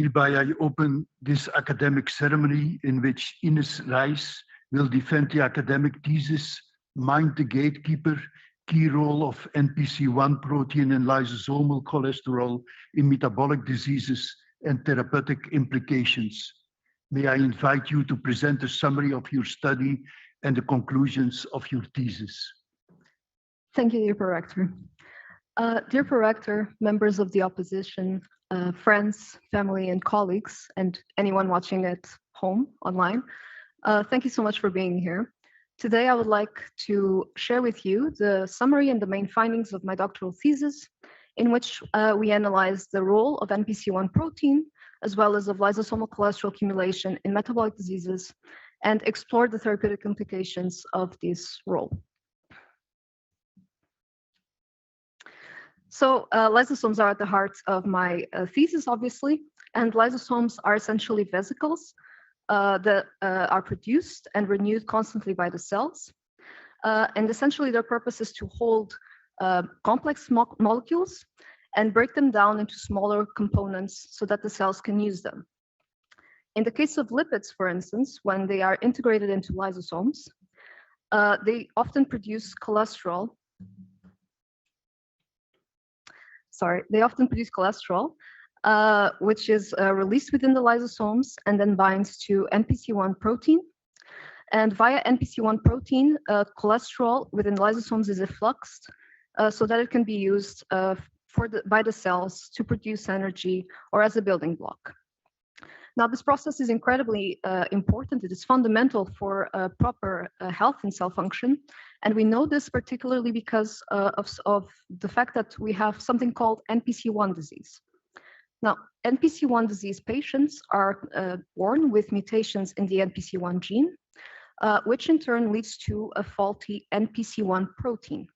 Hereby I open this academic ceremony in which Inês Reis will defend the academic thesis, Mind the Gatekeeper, Key Role of Npc-1 Protein and Lysosomal Cholesterol in Metabolic Diseases and Therapeutic Implications. May I invite you to present a summary of your study and the conclusions of your thesis. Thank you, dear Prorector. Dear Prorector, members of the opposition, friends, family, and colleagues, and anyone watching at home online, thank you so much for being here. Today, I would like to share with you the summary and the main findings of my doctoral thesis, in which we analyzed the role of Npc-1 protein, as well as of lysosomal cholesterol accumulation in metabolic diseases, and explored the therapeutic implications of this role. So lysosomes are at the heart of my thesis, obviously, and lysosomes are essentially vesicles that are produced and renewed constantly by the cells. And essentially their purpose is to hold complex molecules and break them down into smaller components so that the cells can use them. In the case of lipids, for instance, when they are integrated into lysosomes, they often produce cholesterol. They often produce cholesterol, which is released within the lysosomes and then binds to Npc-1 protein. And via Npc-1 protein, cholesterol within lysosomes is effluxed so that it can be used by the cells to produce energy or as a building block. Now, this process is incredibly important. It is fundamental for proper health and cell function. And we know this particularly because of the fact that we have something called Npc-1 disease. Now, Npc-1 disease patients are born with mutations in the Npc-1 gene, which in turn leads to a faulty Npc-1 protein.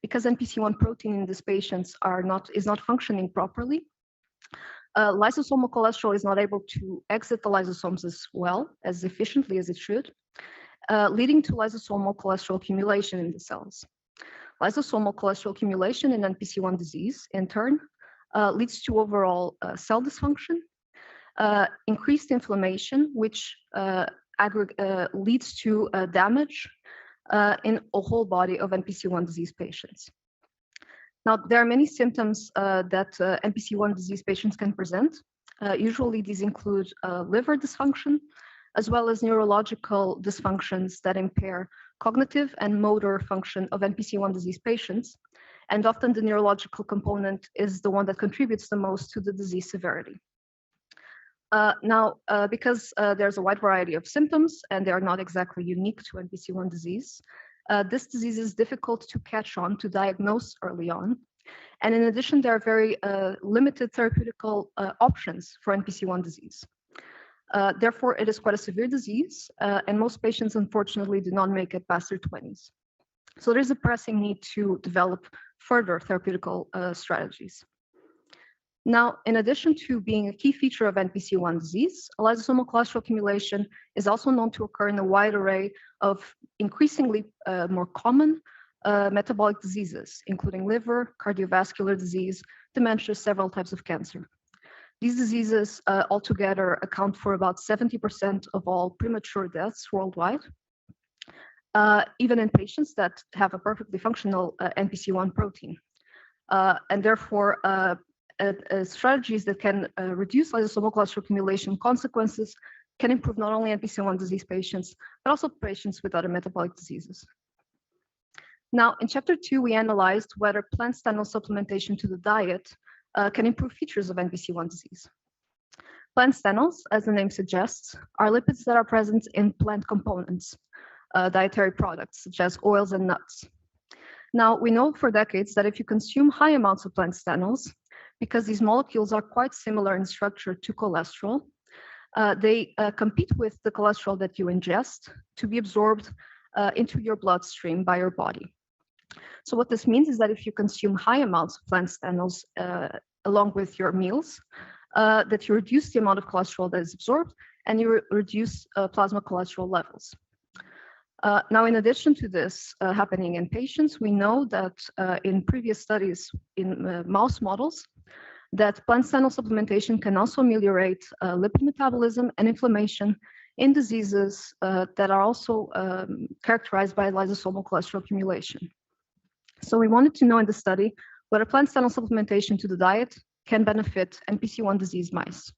Because Npc-1 protein in these patients is not functioning properly, lysosomal cholesterol is not able to exit the lysosomes as efficiently as it should, leading to lysosomal cholesterol accumulation in the cells. Lysosomal cholesterol accumulation in Npc-1 disease, in turn, leads to overall cell dysfunction, increased inflammation, which leads to damage in a whole body of Npc-1 disease patients. Now, there are many symptoms that Npc-1 disease patients can present. Usually, these include liver dysfunction, as well as neurological dysfunctions that impair cognitive and motor function of Npc-1 disease patients. And often the neurological component is the one that contributes the most to the disease severity. Because there's a wide variety of symptoms and they are not exactly unique to Npc-1 disease, this disease is difficult to catch on, to diagnose early on. And in addition, there are very limited therapeutical options for Npc-1 disease. Therefore, it is quite a severe disease, and most patients, unfortunately, do not make it past their 20s. So there's a pressing need to develop further therapeutical strategies. Now, in addition to being a key feature of Npc-1 disease, lysosomal cholesterol accumulation is also known to occur in a wide array of increasingly more common metabolic diseases, including liver, cardiovascular disease, dementia, several types of cancer. These diseases altogether account for about 70% of all premature deaths worldwide, even in patients that have a perfectly functional Npc-1 protein. And therefore, strategies that can reduce lysosomal cholesterol accumulation consequences can improve not only Npc-1 disease patients, but also patients with other metabolic diseases. Now, in Chapter 2, we analyzed whether plant stanol supplementation to the diet can improve features of Npc-1 disease. Plant stanols, as the name suggests, are lipids that are present in plant components, dietary products, such as oils and nuts. Now, we know for decades that if you consume high amounts of plant stanols, because these molecules are quite similar in structure to cholesterol, they compete with the cholesterol that you ingest to be absorbed into your bloodstream by your body. So what this means is that if you consume high amounts of plant stanols along with your meals, that you reduce the amount of cholesterol that is absorbed and you reduce plasma cholesterol levels. Now, in addition to this happening in patients, we know that in previous studies in mouse models, that plant stanol supplementation can also ameliorate lipid metabolism and inflammation in diseases that are also characterized by lysosomal cholesterol accumulation. So we wanted to know in the study whether plant stanol supplementation to the diet can benefit NPC-1 disease mice.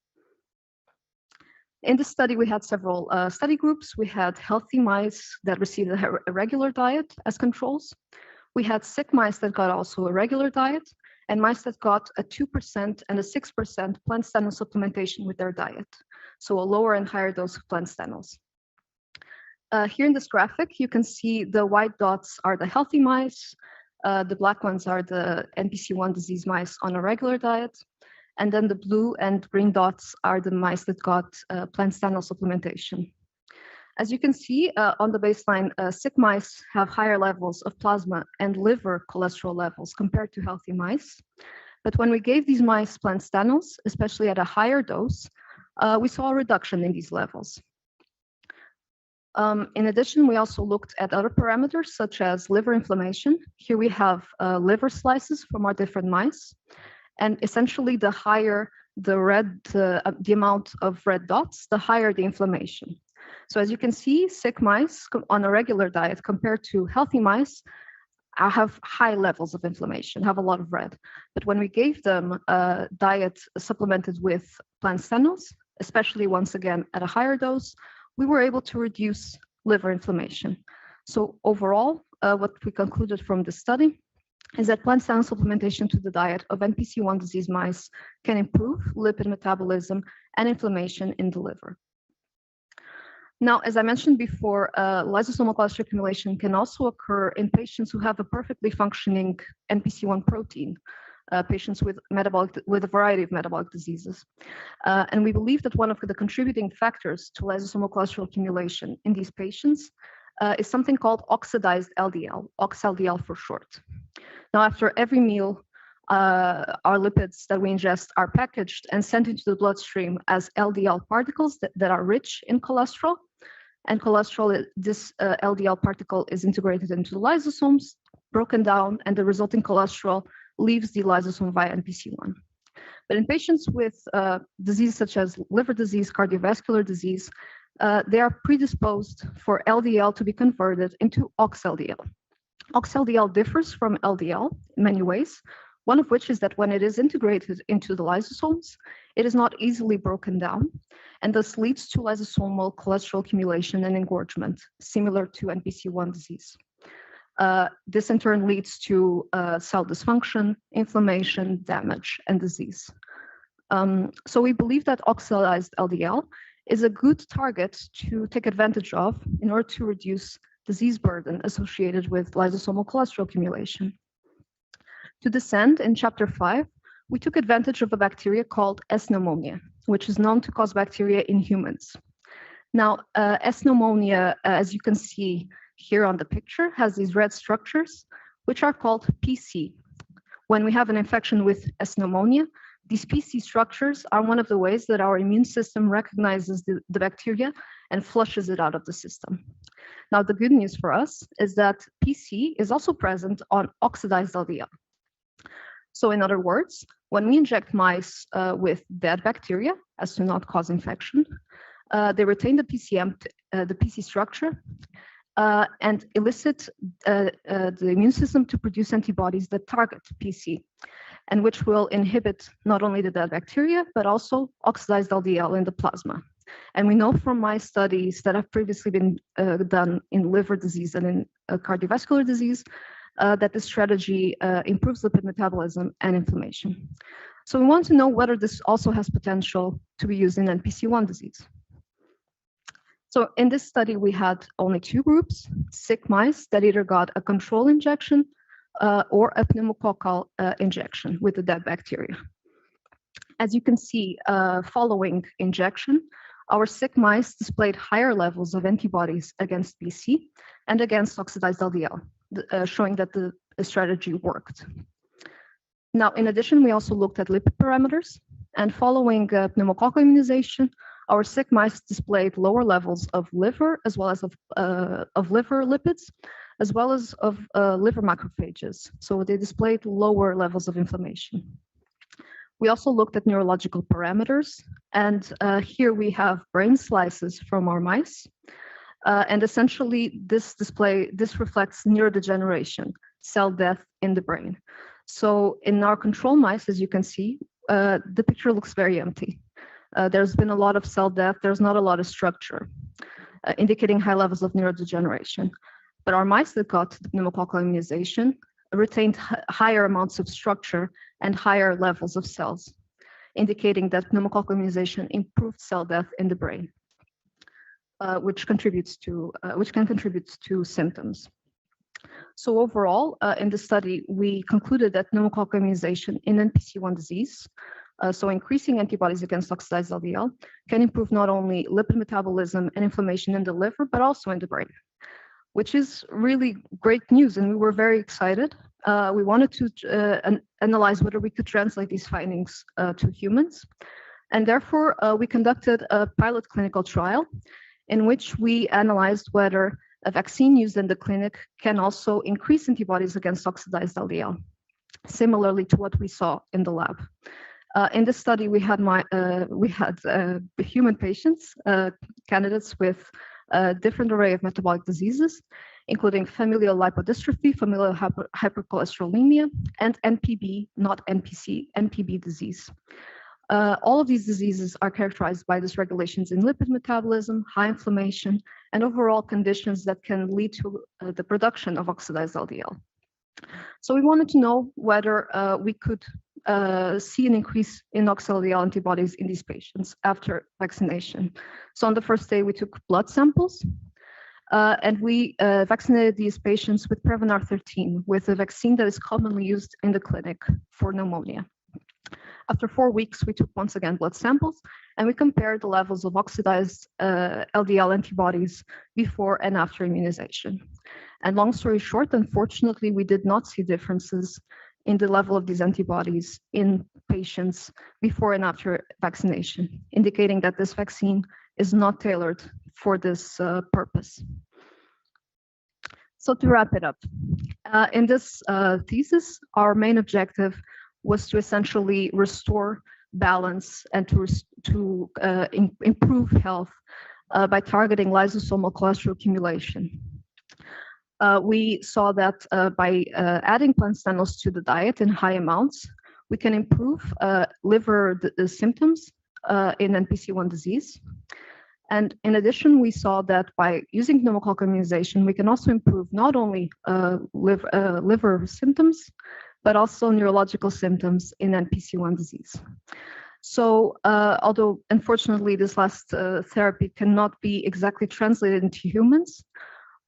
In this study, we had several study groups. We had healthy mice that received a regular diet as controls. We had sick mice that got also a regular diet, and mice that got a 2% and a 6% plant stanol supplementation with their diet. So a lower and higher dose of plant stanols. Here in this graphic, you can see the white dots are the healthy mice. The black ones are the NPC-1 disease mice on a regular diet. And then the blue and green dots are the mice that got plant stanol supplementation. As you can see on the baseline, sick mice have higher levels of plasma and liver cholesterol levels compared to healthy mice. But when we gave these mice plant stanols, especially at a higher dose, we saw a reduction in these levels. In addition, we also looked at other parameters such as liver inflammation. Here we have liver slices from our different mice. And essentially, the higher the amount of red dots, the higher the inflammation. So as you can see, sick mice on a regular diet compared to healthy mice have high levels of inflammation, have a lot of red. But when we gave them a diet supplemented with plant stanols, especially once again at a higher dose, we were able to reduce liver inflammation. So overall, what we concluded from the study is that plant stanol supplementation to the diet of NPC-1 disease mice can improve lipid metabolism and inflammation in the liver. Now, as I mentioned before, lysosomal cholesterol accumulation can also occur in patients who have a perfectly functioning NPC-1 protein, patients with a variety of metabolic diseases. And we believe that one of the contributing factors to lysosomal cholesterol accumulation in these patients is something called oxidized LDL, OXLDL for short. Now, after every meal, our lipids that we ingest are packaged and sent into the bloodstream as LDL particles that are rich in cholesterol. And cholesterol, this LDL particle is integrated into the lysosomes, broken down, and the resulting cholesterol leaves the lysosome via NPC-1. But in patients with diseases such as liver disease, cardiovascular disease, they are predisposed for LDL to be converted into oxLDL. oxLDL differs from LDL in many ways, one of which is that when it is integrated into the lysosomes, it is not easily broken down, and thus leads to lysosomal cholesterol accumulation and engorgement, similar to NPC-1 disease. This in turn leads to cell dysfunction, inflammation, damage, and disease. So we believe that oxidized LDL is a good target to take advantage of in order to reduce disease burden associated with lysosomal cholesterol accumulation. To this end, in Chapter 5, we took advantage of a bacteria called S. pneumonia, which is known to cause bacteria in humans. Now, S. pneumonia, as you can see here on the picture, has these red structures, which are called PC. When we have an infection with S. pneumonia, these PC structures are one of the ways that our immune system recognizes the bacteria and flushes it out of the system. Now, the good news for us is that PC is also present on oxidized LDL. So in other words, when we inject mice with dead bacteria, as to not cause infection, they retain the PC structure and elicit the immune system to produce antibodies that target PC, and which will inhibit not only the dead bacteria, but also oxidized LDL in the plasma. And we know from my studies that have previously been done in liver disease and in cardiovascular disease, that this strategy improves lipid metabolism and inflammation. So we want to know whether this also has potential to be used in NPC-1 disease. So in this study, we had only two groups, sick mice that either got a control injection or a pneumococcal injection with the dead bacteria. As you can see, following injection, our sick mice displayed higher levels of antibodies against PC and against oxidized LDL, showing that the strategy worked. Now, in addition, we also looked at lipid parameters, and following pneumococcal immunization, our sick mice displayed lower levels of liver, as well as of liver lipids, as well as of liver macrophages. So they displayed lower levels of inflammation. We also looked at neurological parameters, and here we have brain slices from our mice. And essentially, this reflects neurodegeneration, cell death in the brain. So in our control mice, as you can see, the picture looks very empty. There's been a lot of cell death. There's not a lot of structure, indicating high levels of neurodegeneration. But our mice that got the pneumococcal immunization retained higher amounts of structure and higher levels of cells, indicating that pneumococcal immunization improved cell death in the brain, which can contribute to symptoms. So overall, in the study, we concluded that pneumococcal immunization in Npc-1 disease, so increasing antibodies against oxidized LDL, can improve not only lipid metabolism and inflammation in the liver, but also in the brain, which is really great news, and we were very excited. We wanted to analyze whether we could translate these findings to humans, and therefore we conducted a pilot clinical trial in which we analyzed whether a vaccine used in the clinic can also increase antibodies against oxidized LDL, similarly to what we saw in the lab. In this study, we had human patients, candidates with a different array of metabolic diseases, including familial lipodystrophy, familial hypercholesterolemia, and NPB, not NPC, NPB disease. All of these diseases are characterized by dysregulations in lipid metabolism, high inflammation, and overall conditions that can lead to the production of oxidized LDL. So we wanted to know whether we could see an increase in oxidized antibodies in these patients after vaccination. So on the first day, we took blood samples, and we vaccinated these patients with Prevnar 13, with a vaccine that is commonly used in the clinic for pneumonia. After 4 weeks, we took once again blood samples, and we compared the levels of oxidized LDL antibodies before and after immunization. And long story short, unfortunately, we did not see differences in the level of these antibodies in patients before and after vaccination, indicating that this vaccine is not tailored for this purpose. So to wrap it up, in this thesis, our main objective was to essentially restore balance and to improve health by targeting lysosomal cholesterol accumulation. We saw that by adding plant stanols to the diet in high amounts, we can improve liver symptoms in Npc-1 disease. And in addition, we saw that by using pneumococcal immunization, we can also improve not only liver symptoms, but also neurological symptoms in Npc-1 disease. So although unfortunately this last therapy cannot be exactly translated into humans,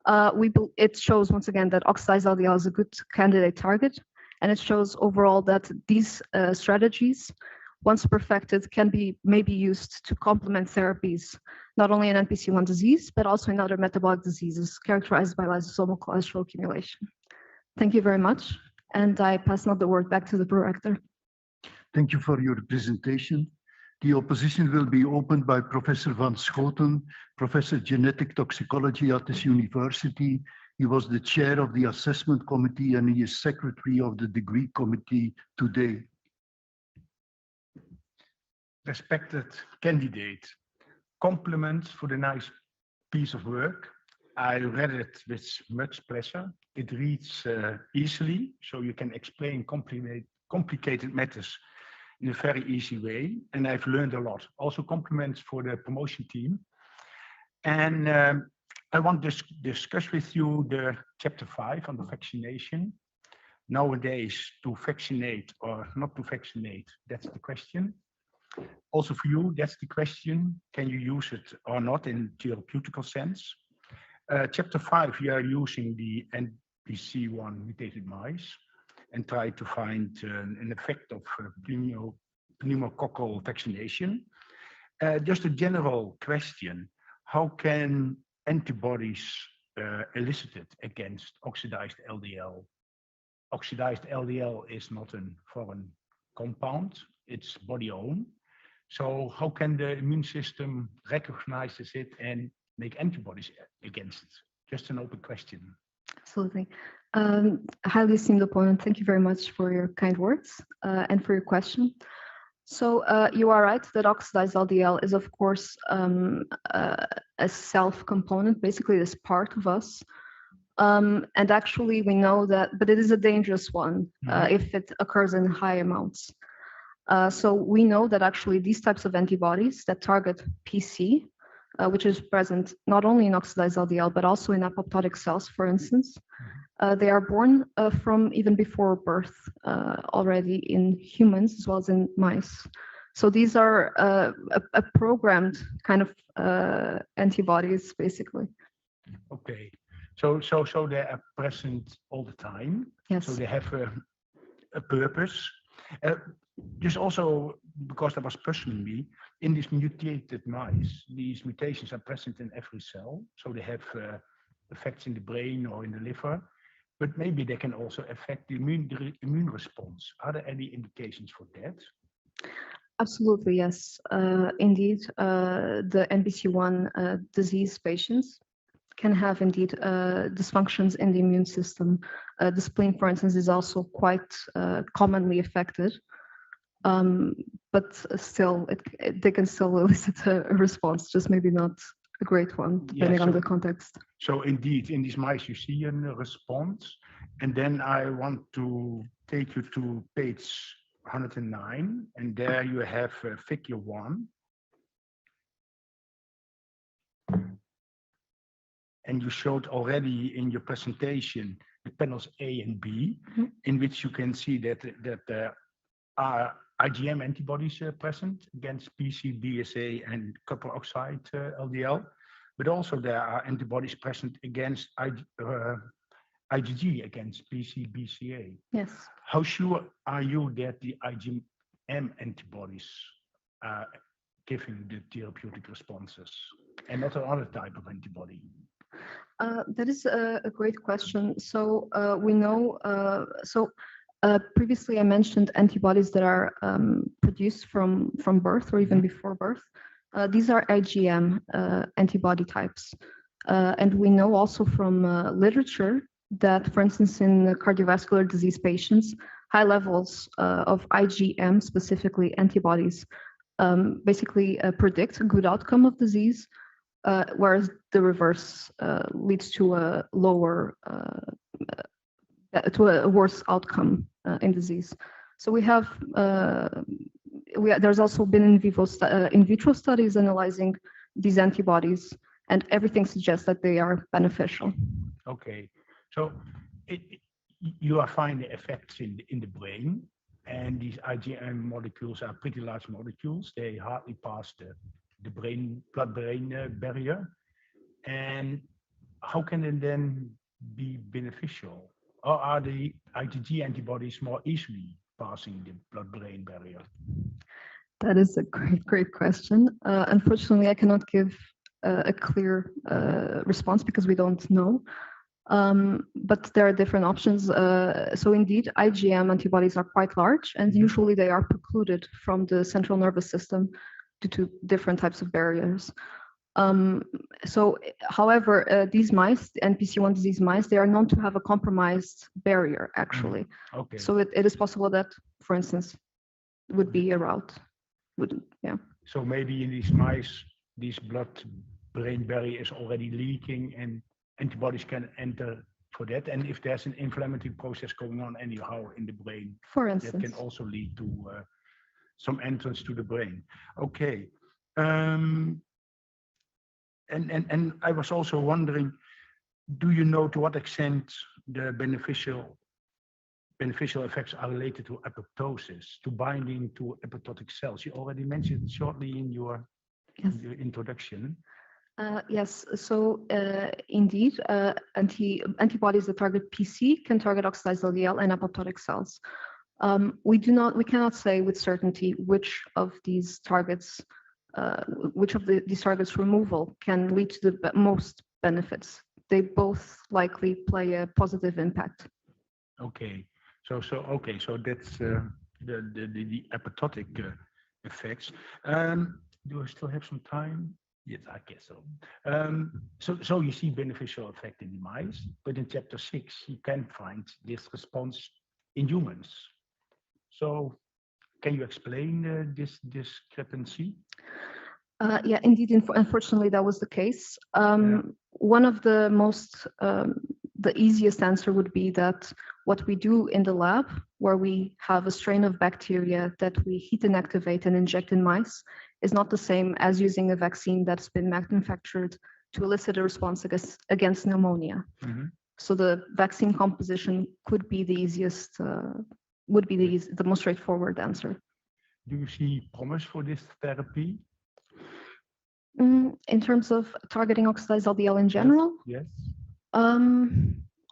it shows once again that oxidized LDL is a good candidate target, and it shows overall that these strategies, once perfected, can be maybe used to complement therapies, not only in Npc-1 disease, but also in other metabolic diseases characterized by lysosomal cholesterol accumulation. Thank you very much. And I pass now the word back to the prorector. Thank you for your presentation. The opposition will be opened by Professor Van Schoten, Professor Genetic Toxicology at this university. He was the chair of the assessment committee and he is secretary of the degree committee today. Respected candidate, compliments for the nice piece of work. I read it with much pleasure. It reads easily, so you can explain complicated matters in a very easy way, and I've learned a lot. Also compliments for the promotion team. And I want to discuss with you the chapter 5 on the vaccination. Nowadays, to vaccinate or not to vaccinate, that's the question. Also for you, that's the question. Can you use it or not in therapeutical sense? Chapter 5, we are using the Npc-1 mutated mice and try to find an effect of pneumococcal vaccination. Just a general question, how can antibodies elicited against oxidized LDL? Oxidized LDL is not a foreign compound, it's body own. So how can the immune system recognize it and make antibodies against it? Just an open question. Absolutely. Highly esteemed opponent, thank you very much for your kind words and for your question. So you are right that oxidized LDL is, of course, a self component, basically this part of us. And actually, we know that, but it is a dangerous one if it occurs in high amounts. So we know that actually these types of antibodies that target PC, which is present not only in oxidized LDL, but also in apoptotic cells, for instance, they are born from even before birth already in humans as well as in mice. So these are a programmed kind of antibodies, basically. Okay, so they are present all the time. Yes. So they have a purpose. Just also because that was puzzling me, in these mutated mice, these mutations are present in every cell. So they have effects in the brain or in the liver, but maybe they can also affect the immune response. Are there any indications for that? Absolutely, yes. Indeed, the Npc-1 disease patients can have indeed dysfunctions in the immune system. The spleen, for instance, is also quite commonly affected. But still, they can still elicit a response, just maybe not a great one, depending on the context. So indeed, in these mice, you see a response. And then I want to take you to page 109, and there you have figure 1. And you showed already in your presentation the panels A and B, in which you can see that there are IgM antibodies present against PC, BSA, and copper oxide LDL, but also there are antibodies present against IgG against PC, BCA. Yes. How sure are you that the IgM antibodies are giving the therapeutic responses and not another type of antibody? That is a great question. So we know, previously I mentioned antibodies that are produced from birth or even before birth. These are IgM antibody types. And we know also from literature that, for instance, in cardiovascular disease patients, high levels of IgM, specifically antibodies, basically predict a good outcome of disease, whereas the reverse leads to a lower, to a worse outcome in disease. So we have, there's also been in vitro studies analyzing these antibodies, and everything suggests that they are beneficial. Okay, so you are finding effects in the brain, and these IgM molecules are pretty large molecules. They hardly pass the blood-brain barrier. And how can they then be beneficial? Or are the IgG antibodies more easily passing the blood-brain barrier? That is a great question. Unfortunately, I cannot give a clear response because we don't know. But there are different options. So indeed, IgM antibodies are quite large, and usually they are precluded from the central nervous system due to different types of barriers. So, however, these mice, the Npc-1 disease mice, they are known to have a compromised barrier, actually. Okay. So it is possible that, for instance, would be a route. Yeah. So maybe in these mice, this blood-brain barrier is already leaking, and antibodies can enter for that. And if there's an inflammatory process going on anyhow in the brain, for instance, that can also lead to some entrance to the brain. Okay. And I was also wondering, do you know to what extent the beneficial effects are related to apoptosis, to binding to apoptotic cells? You already mentioned it shortly in your introduction. Yes, so indeed, antibodies that target PC can target oxidized LDL and apoptotic cells. We cannot say with certainty which of these targets, these targets removal can lead to the most benefits. They both likely play a positive impact. Okay, so that's the apoptotic effects. Do I still have some time? Yes, I guess so. So you see beneficial effect in the mice, but in chapter 6 you can find this response in humans. So Can you explain this discrepancy? Yeah, indeed, unfortunately, that was the case. One of the the easiest answer would be that what we do in the lab, where we have a strain of bacteria that we heat and activate and inject in mice, is not the same as using a vaccine that's been manufactured to elicit a response against pneumonia. So the vaccine composition could be the easiest, would be the most straightforward answer. Do you see promise for this therapy? In terms of targeting oxidized LDL in general? Yes.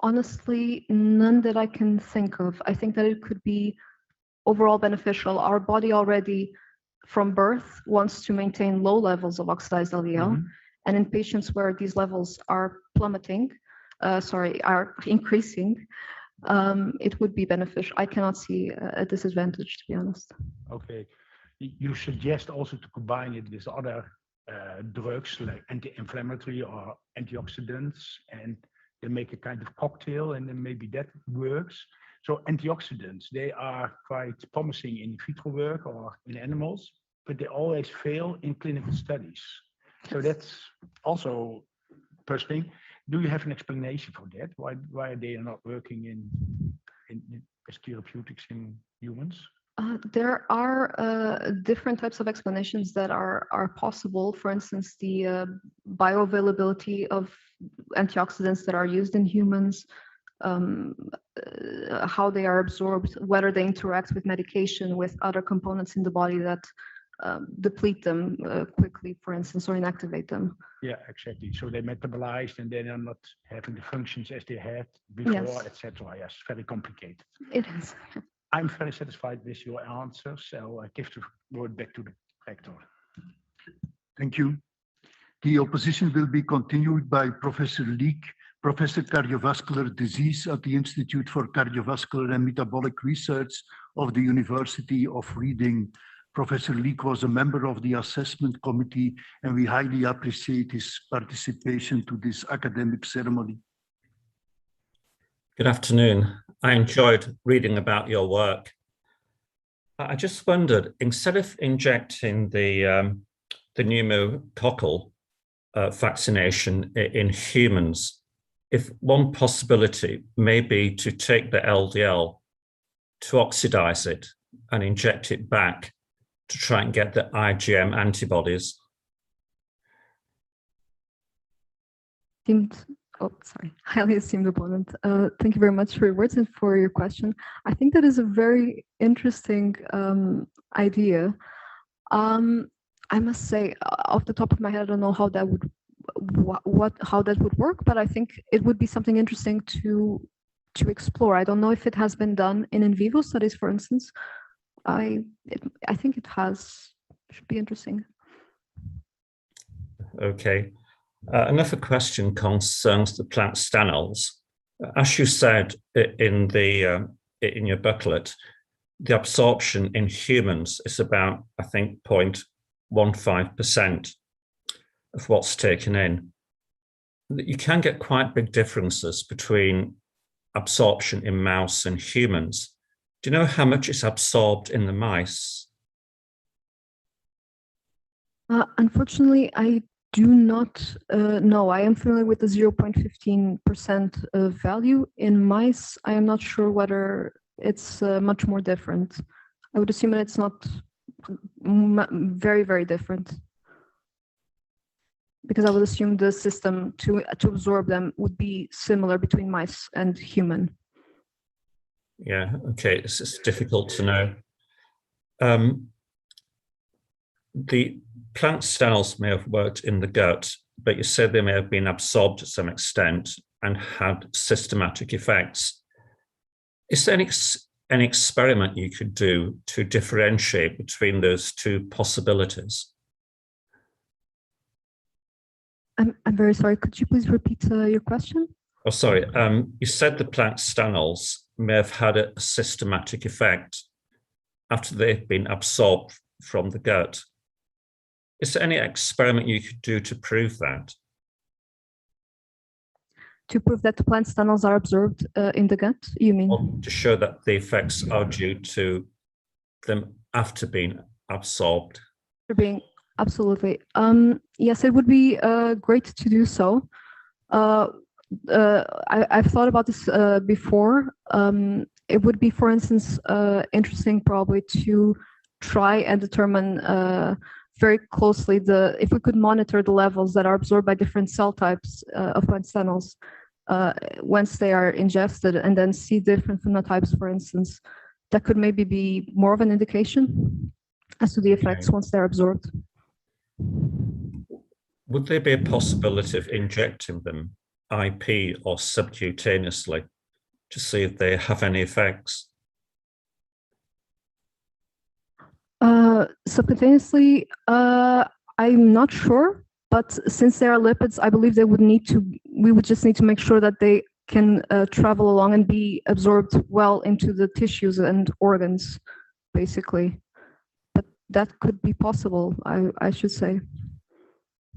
Honestly, none that I can think of. I think that it could be overall beneficial. Our body already, from birth, wants to maintain low levels of oxidized LDL. And in patients where these levels are plummeting, are increasing, it would be beneficial. I cannot see a disadvantage, to be honest. Okay. You suggest also to combine it with other drugs like anti-inflammatory or antioxidants, and they make a kind of cocktail, and then maybe that works. So antioxidants, they are quite promising in vitro work or in animals, but they always fail in clinical studies. So that's also personally. Do you have an explanation for that? Why they are not working as therapeutics in humans? There are different types of explanations that are possible. For instance, the bioavailability of antioxidants that are used in humans, how they are absorbed, whether they interact with medication, with other components in the body that deplete them quickly, for instance, or inactivate them. Yeah, exactly. So they metabolized and they are not having the functions as they had before, etc. Yes, very complicated. It is. I'm very satisfied with your answer, so I give the word back to the rector. Thank you. The opposition will be continued by Professor Leek, Professor Cardiovascular Disease at the Institute for Cardiovascular and Metabolic Research of the University of Reading. Professor Leek was a member of the assessment committee, and we highly appreciate his participation to this academic ceremony. Good afternoon. I enjoyed reading about your work. I just wondered, instead of injecting the pneumococcal vaccination in humans, if one possibility may be to take the LDL, to oxidize it and inject it back to try and get the IgM antibodies. Highly esteemed opponent. Thank you very much for your words and for your question. I think that is a very interesting idea. I must say, off the top of my head, I don't know how that would how that would work, but I think it would be something interesting to explore. I don't know if it has been done in vivo studies, for instance. I think it has. Should be interesting. Okay. Another question concerns the plant stanols. As you said in your booklet, the absorption in humans is about, I think, 0.15% of what's taken in. You can get quite big differences between absorption in mouse and humans. Do you know how much is absorbed in the mice? Unfortunately, I do not know. I am familiar with the 0.15% value. In mice, I am not sure whether it's much more different. I would assume that it's not very, very different, because I would assume the system to absorb them would be similar between mice and human. Yeah, okay, it's difficult to know. The plant stanols may have worked in the gut, but you said they may have been absorbed to some extent and had systematic effects. Is there any experiment you could do to differentiate between those two possibilities? I'm very sorry. Could you please repeat your question? Oh, sorry. You said the plant stanols may have had a systematic effect after they've been absorbed from the gut. Is there any experiment you could do to prove that? To prove that the plant stanols are absorbed in the gut, you mean? Or to show that the effects are due to them after being absorbed? Absolutely. Yes, it would be great to do so. I've thought about this before. It would be, for instance, interesting probably to try and determine very closely if we could monitor the levels that are absorbed by different cell types of plant stenols once they are ingested, and then see different phenotypes, for instance. That could maybe be more of an indication as to the effects once they're absorbed. Would there be a possibility of injecting them IP or subcutaneously to see if they have any effects? Subcutaneously, I'm not sure, but since they are lipids, I believe we would just need to make sure that they can travel along and be absorbed well into the tissues and organs, basically. But that could be possible, I should say.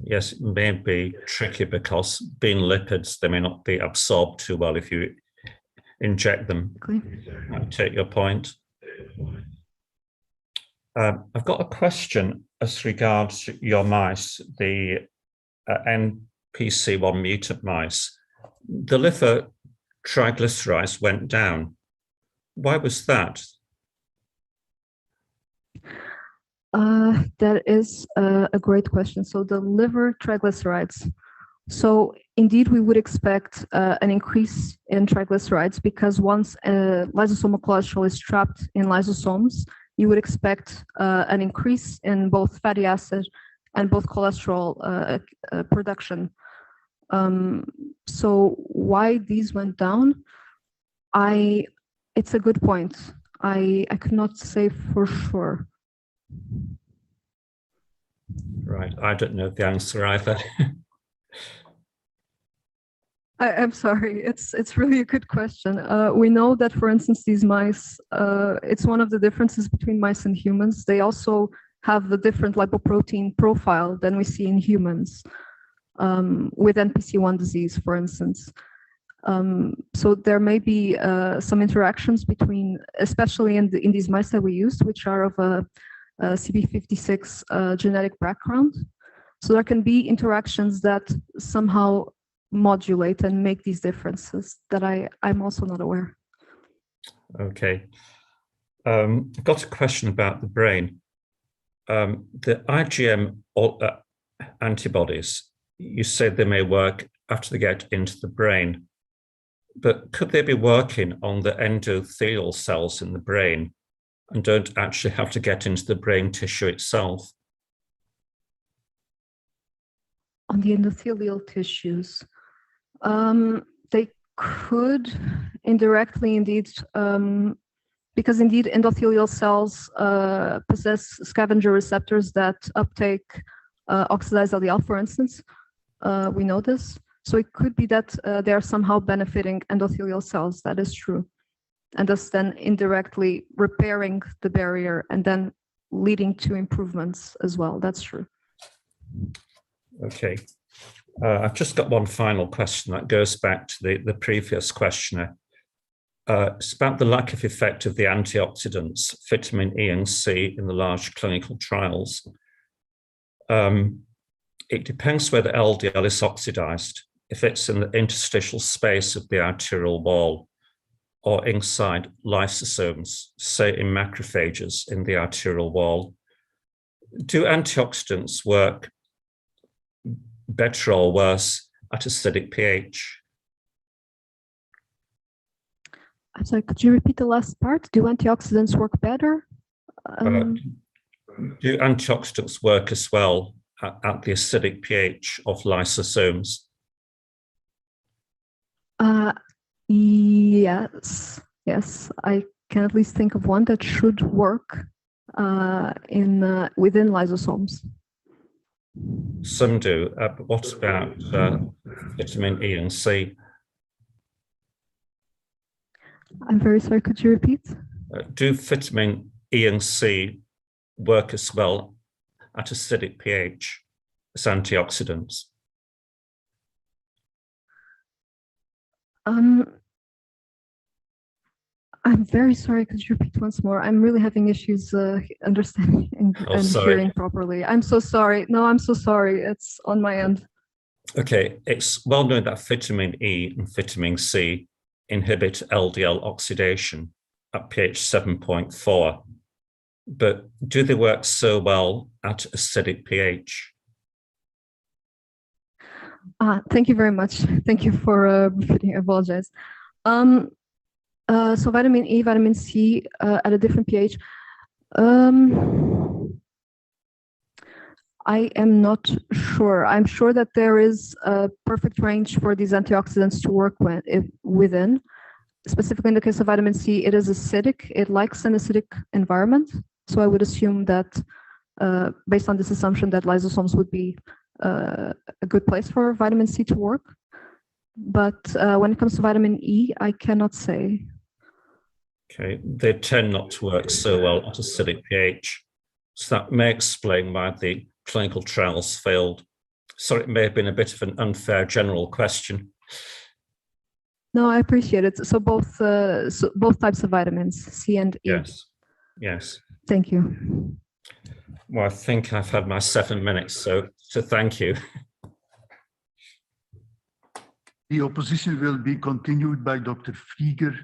Yes, it may be tricky because being lipids, they may not be absorbed too well if you inject them. Okay. I take your point. I've got a question as regards your mice, the Npc-1 mutant mice. The liver triglycerides went down. Why was that? That is a great question. So the liver triglycerides. So indeed, we would expect an increase in triglycerides because once lysosomal cholesterol is trapped in lysosomes, you would expect an increase in both fatty acid and both cholesterol production. So why these went down? It's a good point. I could not say for sure. Right, I don't know the answer either. I'm sorry, it's really a good question. We know that, for instance, these mice, it's one of the differences between mice and humans. They also have the different lipoprotein profile than we see in humans with Npc-1 disease, for instance. So there may be some interactions between, especially in these mice that we used, which are of a CB56 genetic background. So there can be interactions that somehow modulate and make these differences that I'm also not aware. Okay. I've got a question about the brain. The IgM antibodies, you said they may work after they get into the brain, but could they be working on the endothelial cells in the brain and don't actually have to get into the brain tissue itself? On the endothelial tissues, they could indirectly indeed, because indeed endothelial cells possess scavenger receptors that uptake oxidized LDL, for instance. We know this. So it could be that they are somehow benefiting endothelial cells. That is true. And thus then indirectly repairing the barrier and then leading to improvements as well. That's true. Okay. I've just got one final question that goes back to the previous questioner. It's about the lack of effect of the antioxidants, vitamin E and C, in the large clinical trials. It depends whether LDL is oxidized, if it's in the interstitial space of the arterial wall or inside lysosomes, say in macrophages in the arterial wall. Do antioxidants work better or worse at acidic pH? I'm sorry, could you repeat the last part? Do antioxidants work better? Do antioxidants work as well at the acidic pH of lysosomes? Yes, I can at least think of one that should work within lysosomes. Some do, but what about vitamin E and C? I'm very sorry, could you repeat? Do vitamin E and C work as well at acidic pH as antioxidants? I'm very sorry. Could you repeat once more? I'm really having issues understanding and hearing properly. I'm so sorry. No, I'm so sorry. It's on my end. Okay, it's well known that vitamin E and vitamin C inhibit LDL oxidation at pH 7.4, but do they work so well at acidic pH? Thank you very much. Thank you for repeating. I apologize. So vitamin E, vitamin C at a different pH. I am not sure. I'm sure that there is a perfect range for these antioxidants to work within. Specifically in the case of vitamin C, it is acidic. It likes an acidic environment. So I would assume that based on this assumption that lysosomes would be a good place for vitamin C to work. But when it comes to vitamin E, I cannot say. Okay, they tend not to work so well at acidic pH. So that may explain why the clinical trials failed. Sorry, it may have been a bit of an unfair general question. No, I appreciate it. So both types of vitamins, C and E. Yes, yes. Thank you. Well, I think I've had my 7 minutes, so thank you. The opposition will be continued by Dr. Flieger,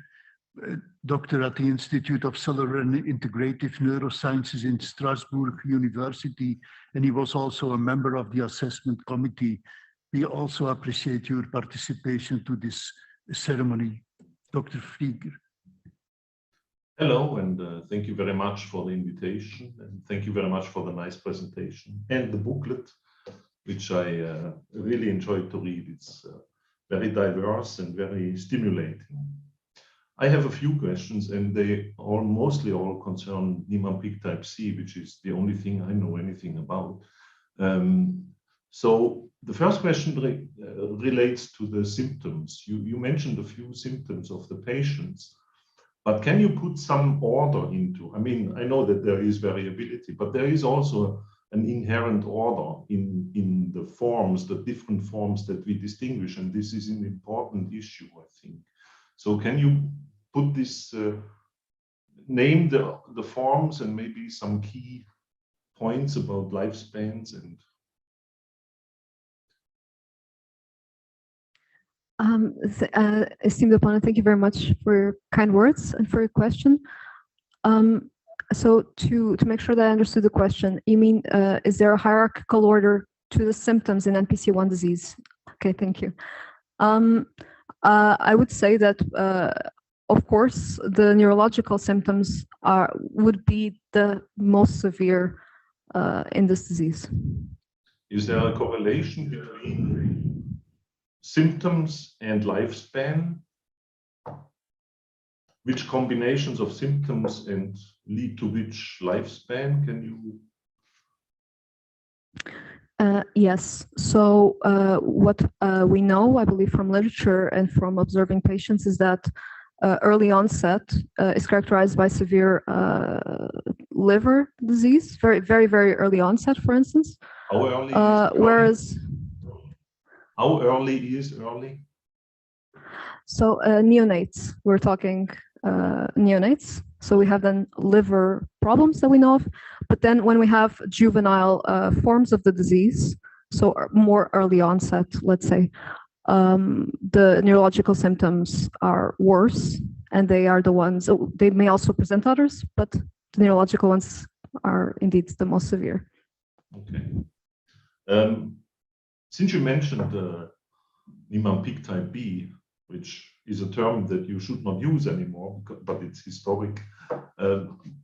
doctor at the Institute of Cellular and Integrative Neurosciences in Strasbourg University, and he was also a member of the assessment committee. We also appreciate your participation to this ceremony. Dr. Flieger. Hello, and thank you very much for the invitation, and thank you very much for the nice presentation and the booklet, which I really enjoyed to read. It's very diverse and very stimulating. I have a few questions, and they mostly all concern Niemann-Pick type C, which is the only thing I know anything about. So the first question relates to the symptoms. You mentioned a few symptoms of the patients, but can you put some order into? I mean, I know that there is variability, but there is also an inherent order in the forms, the different forms that we distinguish, and this is an important issue, I think. So can you put this, name the forms and maybe some key points about lifespans and? Esteemed opponent, thank you very much for your kind words and for your question. So to make sure that I understood the question, you mean, is there a hierarchical order to the symptoms in Npc-1 disease? Okay, thank you. I would say that, of course, the neurological symptoms would be the most severe in this disease. Is there a correlation between symptoms and lifespan? Which combinations of symptoms and lead to which lifespan? Can you? Yes. So what we know, I believe, from literature and from observing patients is that early onset is characterized by severe liver disease, very, very, very early onset, for instance. How early? Whereas. How early is early? So neonates, we're talking neonates. So we have then liver problems that we know of, but then when we have juvenile forms of the disease, so more early onset, let's say, the neurological symptoms are worse, and they are the ones, they may also present others, but the neurological ones are indeed the most severe. Okay. Since you mentioned Niemann-Pick type B, which is a term that you should not use anymore, but it's historic.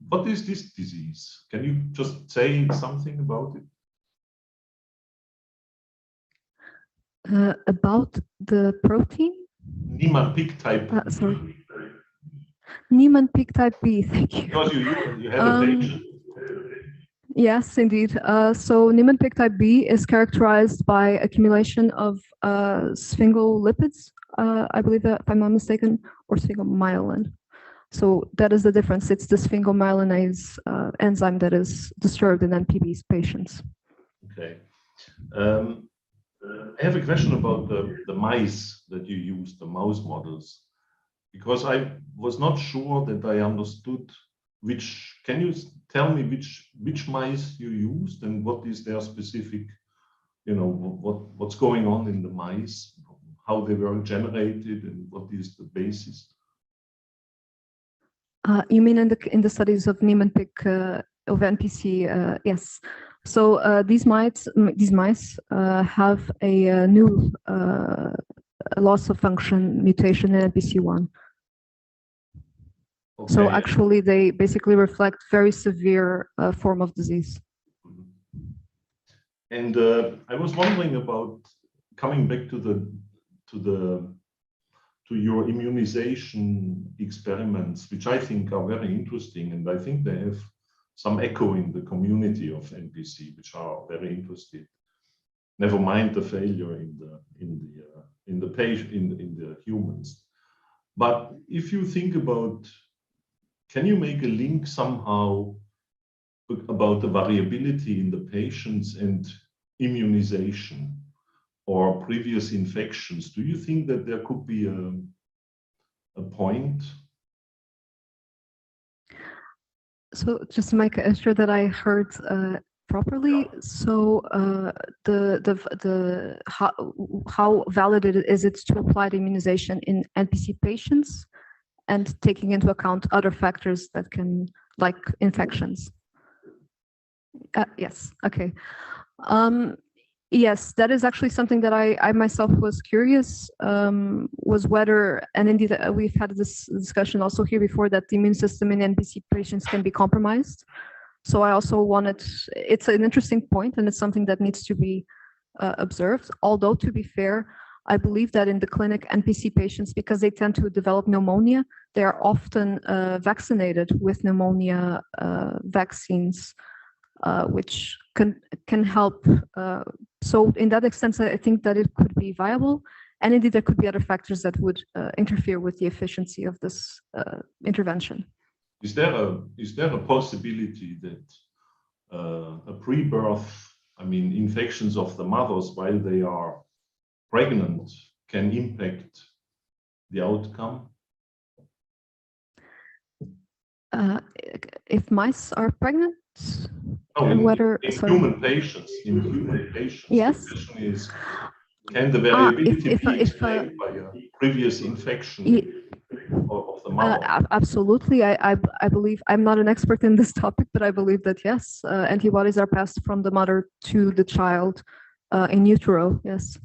What is this disease? Can you just say something about it? About the protein? Niemann-Pick type B. Sorry. Niemann-Pick type B, thank you. Because you have a patient. Yes, indeed. So Niemann-Pick type B is characterized by accumulation of sphingolipids, I believe that, if I'm not mistaken, or sphingomyelin. So that is the difference. It's the sphingomyelinase enzyme that is disturbed in NPB's patients. Okay. I have a question about the mice that you use, the mouse models. Because I was not sure that I understood which. Can you tell me which mice you used and what is their specific, you know, what's going on in the mice, how they were generated, and what is the basis? You mean in the studies of Niemann-Pick of NPC? Yes. So these mice have a new loss of function mutation in NPC-1. Okay. So actually, they basically reflect very severe form of disease. And I was wondering about coming back to your immunization experiments, which I think are very interesting, and I think they have some echo in the community of NPC, which are very interested. Never mind the failure in the humans. But if you think about, can you make a link somehow about the variability in the patients and immunization or previous infections? Do you think that there could be a point? So just to make sure that I heard properly, so how valid is it to apply the immunization in NPC patients and taking into account other factors that can, like infections? Yes, okay. Yes, that is actually something that I myself was curious, was whether, and indeed we've had this discussion also here before, that the immune system in NPC patients can be compromised. So I also wanted, it's an interesting point and it's something that needs to be observed. Although to be fair, I believe that in the clinic, NPC patients, because they tend to develop pneumonia, they are often vaccinated with pneumonia vaccines, which can help. So in that extent, I think that it could be viable. And indeed, there could be other factors that would interfere with the efficiency of this intervention. Is there a possibility that a pre-birth, I mean, infections of the mothers while they are pregnant can impact the outcome? If mice are pregnant? No, in human patients. Yes. The question is, can the variability be explained by a previous infection of the mother? Absolutely. I believe, I'm not an expert in this topic, but I believe that yes, antibodies are passed from the mother to the child in utero, yes.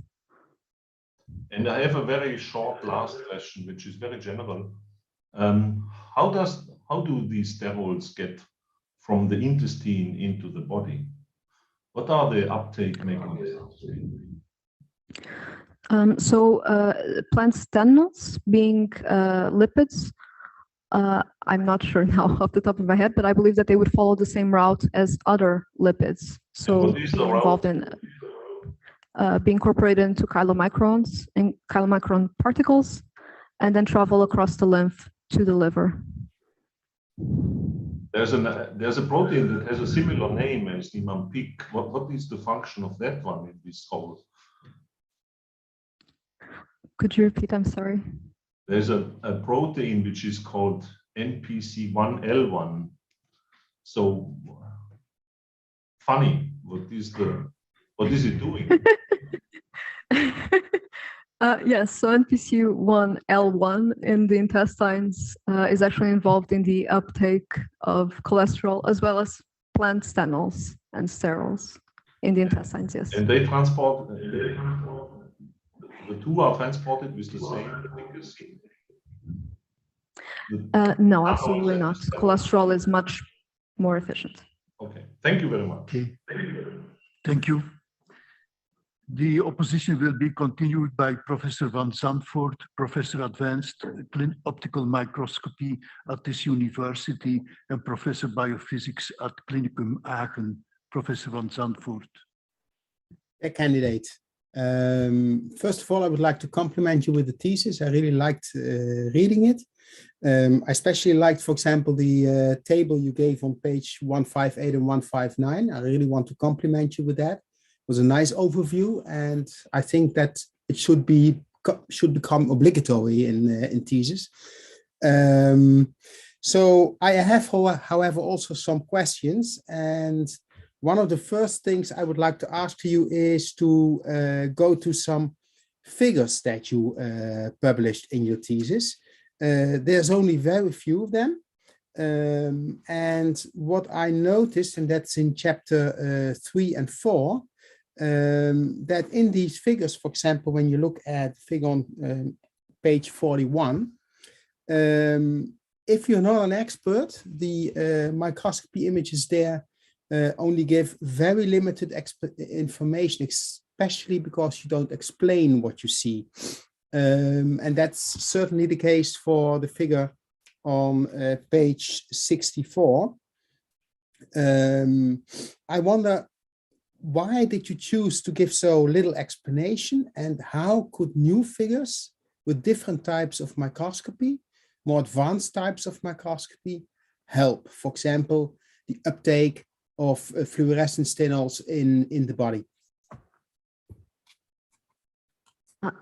And I have a very short last question, which is very general. How do these sterols get from the intestine into the body? What are the uptake mechanisms? Plant stenols, being lipids, I'm not sure now off the top of my head, but I believe that they would follow the same route as other lipids. So being involved in be incorporated into chylomicrons and chylomicron particles, and then travel across the lymph to the liver. There's a protein that has a similar name as Niemann-Pick. What is the function of that one in this whole? Could you repeat? I'm sorry. There's a protein which is called Npc-1L1. So funny. What is it doing? Yes, so Npc-1L1 in the intestines is actually involved in the uptake of cholesterol as well as plant stenols and sterols in the intestines, yes. And they transport, the two are transported with the same efficacy? No, absolutely not. Cholesterol is much more efficient. Okay, thank you very much. Okay, thank you. The opposition will be continued by Professor van Zandvoort, Professor Advanced Optical Microscopy at this university and Professor Biophysics at Clinicum Aachen. Professor van Zandvoort. A candidate. First of all, I would like to compliment you with the thesis. I really liked reading it. I especially liked, for example, the table you gave on page 158 and 159. I really want to compliment you with that. It was a nice overview, and I think that it should be should become obligatory in thesis. So I have, however, also some questions, and one of the first things I would like to ask you is to go to some figures that you published in your thesis. There's only very few of them. And what I noticed, and that's in chapter 3 and 4, that in these figures, for example, when you look at figure on page 41, if you're not an expert, the microscopy images there only give very limited information, especially because you don't explain what you see. And that's certainly the case for the figure on page 64. I wonder, why did you choose to give so little explanation, and how could new figures with different types of microscopy, more advanced types of microscopy, help, for example, the uptake of fluorescent stenols in the body?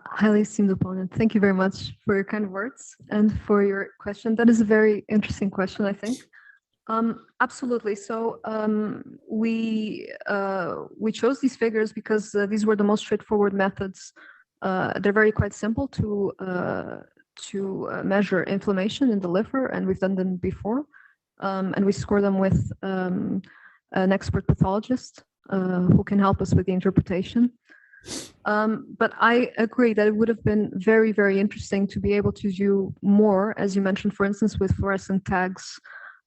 Highly esteemed opponent, thank you very much for your kind words and for your question. That is a very interesting question, I think. Absolutely. So we chose these figures because these were the most straightforward methods. They're very quite simple to measure inflammation in the liver, and we've done them before. And we score them with an expert pathologist who can help us with the interpretation. But I agree that it would have been very, very interesting to be able to do more, as you mentioned, for instance, with fluorescent tags,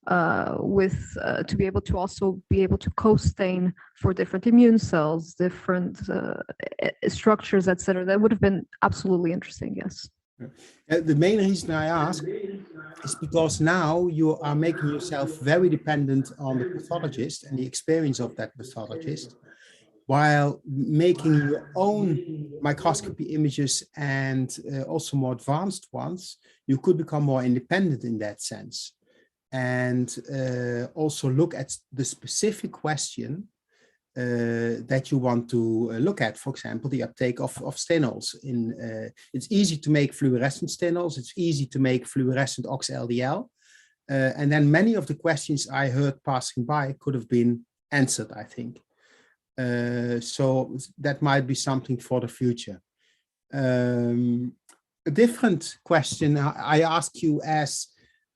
to be able to also be able to co-stain for different immune cells, different structures, etc. That would have been absolutely interesting, yes. The main reason I ask is because now you are making yourself very dependent on the pathologist and the experience of that pathologist, while making your own microscopy images and also more advanced ones. You could become more independent in that sense, and also look at the specific question that you want to look at. For example, the uptake of stenols. It's easy to make fluorescent stenols. It's easy to make fluorescent ox-LDL. And then many of the questions I heard passing by could have been answered, I think. So that might be something for the future. A different question I ask you as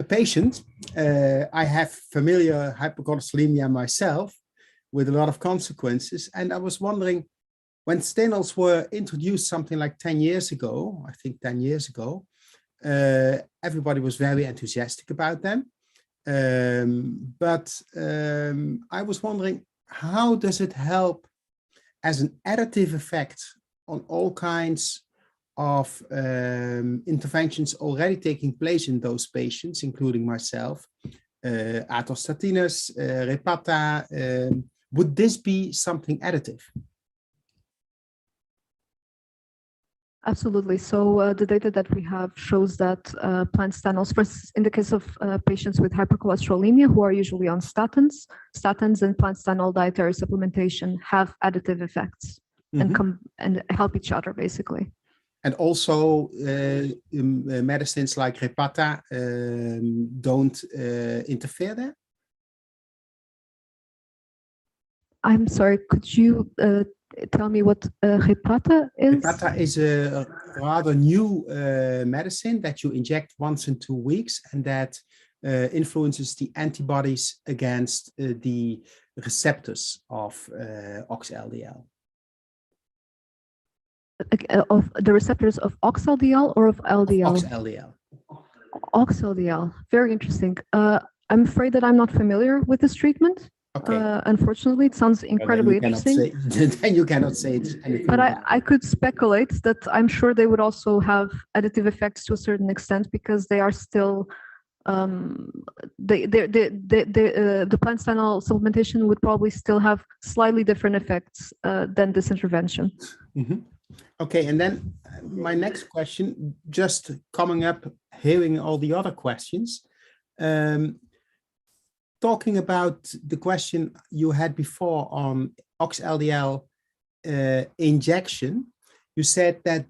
a patient. I have familiar hypercholesterolemia myself, with a lot of consequences. And I was wondering, when stenols were introduced something like 10 years ago, I think 10 years ago, everybody was very enthusiastic about them. But I was wondering, how does it help as an additive effect on all kinds of interventions already taking place in those patients, including myself, atorstatinas, Repata, would this be something additive? Absolutely. So the data that we have shows that plant stenols, first in the case of patients with hypercholesterolemia who are usually on statins and plant stenol dietary supplementation have additive effects and help each other basically. And also medicines like Repata don't interfere there? I'm sorry, could you tell me what Repata is? Repata is a rather new medicine that you inject once in 2 weeks, and that influences the antibodies against the receptors of ox-LDL. Of the receptors of ox-LDL or of LDL? Ox-LDL. Ox-LDL, very interesting. I'm afraid that I'm not familiar with this treatment. Okay. Unfortunately, it sounds incredibly interesting. Then you cannot say anything. But I could speculate that I'm sure they would also have additive effects to a certain extent, because they are still the plant stenol supplementation would probably still have slightly different effects than this intervention. Okay, and then my next question, just coming up, hearing all the other questions. Talking about the question you had before on ox-LDL injection, you said that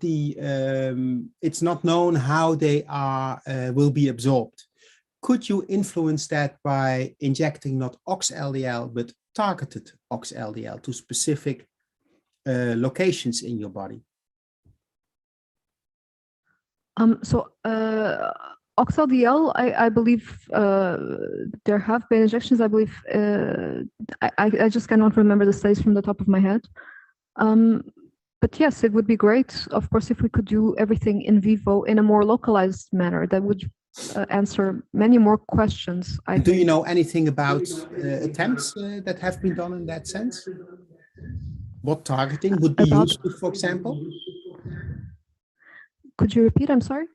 it's not known how they will be absorbed. Could you influence that by injecting not ox-LDL, but targeted ox-LDL to specific locations in your body? Ox-LDL, I believe there have been injections. I believe I just cannot remember the studies from the top of my head. But yes, it would be great, of course, if we could do everything in vivo in a more localized manner. That would answer many more questions. Do you know anything about attempts that have been done in that sense? What targeting would be useful, for example? Could you repeat? I'm sorry.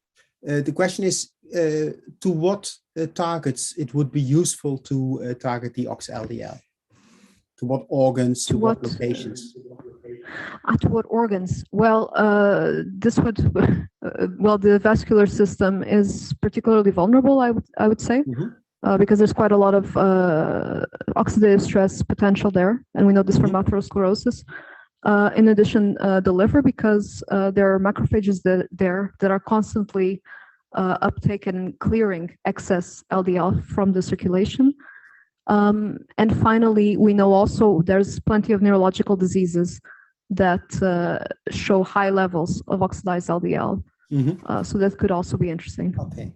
The question is to what targets it would be useful to target the ox-LDL? To what organs, to what locations? To what organs? Well, the vascular system is particularly vulnerable, I would say, because there's quite a lot of oxidative stress potential there, and we know this from atherosclerosis. In addition, the liver, because there are macrophages that are constantly uptaking and clearing excess LDL from the circulation. And finally, we know also there's plenty of neurological diseases that show high levels of oxidized LDL. So that could also be interesting. Okay.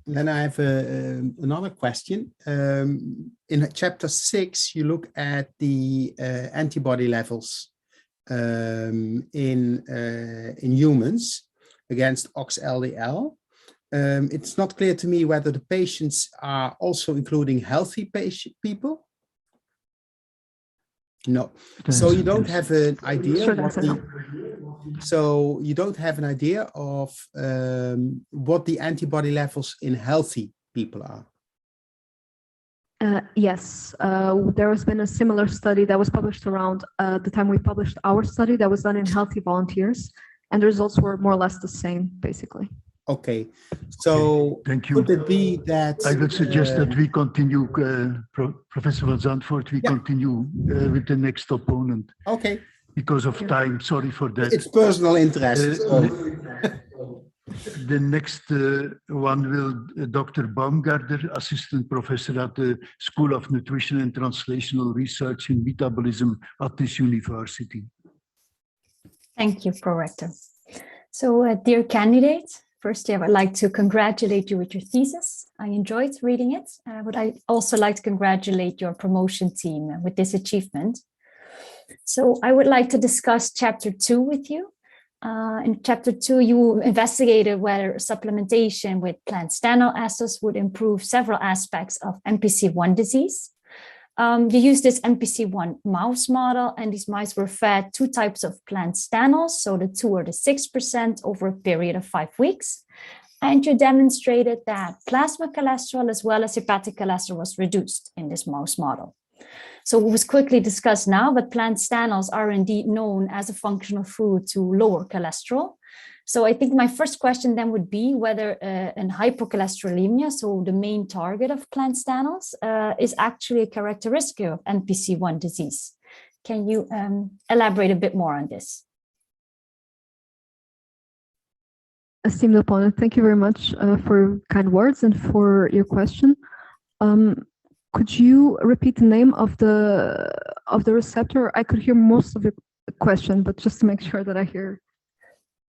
Then I have another question. In chapter 6, you look at the antibody levels in humans against ox-LDL. It's not clear to me whether the patients are also including healthy people. No. So you don't have an idea. So you don't have an idea of what the antibody levels in healthy people are. Yes, there has been a similar study that was published around the time we published our study that was done in healthy volunteers, and the results were more or less the same, basically. Okay, so thank you. Could it be that I would suggest that we continue, Professor van Zandvoort, continue with the next opponent. Okay. Because of time, sorry for that. It's personal interest. The next one will Dr. Baumgartner, Assistant Professor at the School of Nutrition and Translational Research in Metabolism at this university. Thank you, Prorector. So, dear candidate, firstly, I would like to congratulate you with your thesis. I enjoyed reading it. But I also like to congratulate your promotion team with this achievement. So I would like to discuss chapter 2 with you. In chapter 2, you investigated whether supplementation with plant stanol esters would improve several aspects of Npc-1 disease. You used this Npc-1 mouse model, and these mice were fed 2 types of plant stanols, so the 2 or the 6% over a period of 5 weeks. And you demonstrated that plasma cholesterol as well as hepatic cholesterol was reduced in this mouse model. So it was quickly discussed now, but plant stanols are indeed known as a functional food to lower cholesterol. So I think my first question then would be whether in hypocholesterolemia, so the main target of plant stanols, is actually a characteristic of Npc-1 disease. Can you elaborate a bit more on this? Esteemed opponent, thank you very much for your kind words and for your question. Could you repeat the name of the receptor? I could hear most of your question, but just to make sure that I hear.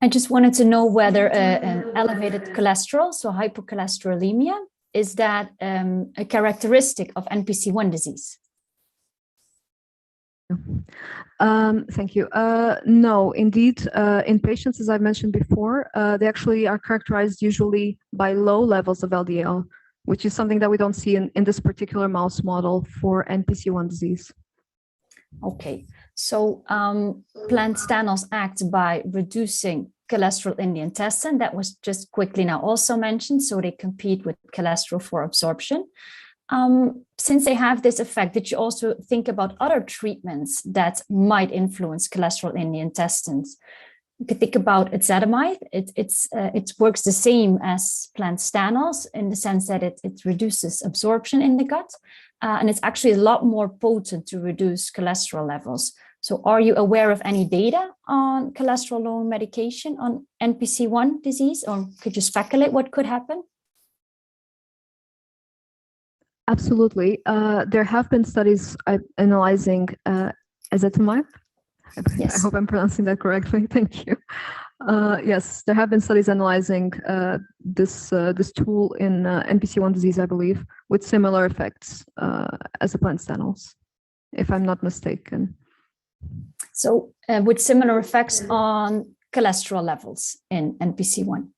I just wanted to know whether an elevated cholesterol, so hypocholesterolemia, is that a characteristic of Npc-1 disease? Thank you. No, indeed, in patients, as I mentioned before, they actually are characterized usually by low levels of LDL, which is something that we don't see in this particular mouse model for Npc-1 disease. Okay, so plant stanols act by reducing cholesterol in the intestine. That was just quickly now also mentioned, so they compete with cholesterol for absorption. Since they have this effect, did you also think about other treatments that might influence cholesterol in the intestines? You could think about ezetimibe. It works the same as plant stanols in the sense that it reduces absorption in the gut, and it's actually a lot more potent to reduce cholesterol levels. So are you aware of any data on cholesterol-lowering medication on Npc-1 disease, or could you speculate what could happen? Absolutely. There have been studies analyzing ezetimibe. Yes. I hope I'm pronouncing that correctly. Thank you. Yes, there have been studies analyzing this tool in Npc-1 disease, I believe, with similar effects as the plant stanols, if I'm not mistaken. So with similar effects on cholesterol levels in Npc-1?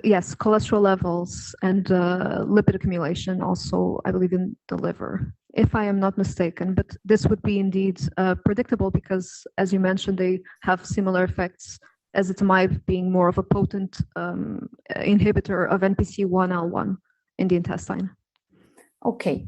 Yes, cholesterol levels and lipid accumulation also, I believe, in the liver, if I am not mistaken. But this would be indeed predictable because, as you mentioned, they have similar effects, ezetimibe being more of a potent inhibitor of Npc-1L1 in the intestine. Okay.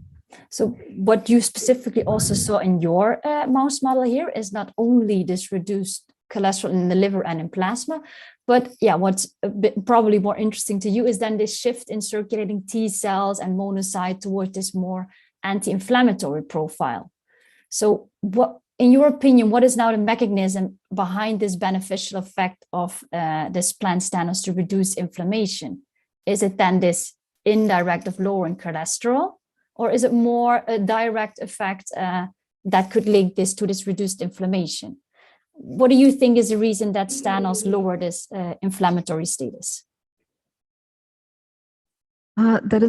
So what you specifically also saw in your mouse model here is not only this reduced cholesterol in the liver and in plasma, but yeah, what's a bit probably more interesting to you is then this shift in circulating T cells and monocyte towards this more anti-inflammatory profile. So what, in your opinion, what is now the mechanism behind this beneficial effect of this plant stanols to reduce inflammation? Is it then this indirect of lowering cholesterol, or is it more a direct effect that could link this to this reduced inflammation? What do you think is the reason that stanols lower this inflammatory status? That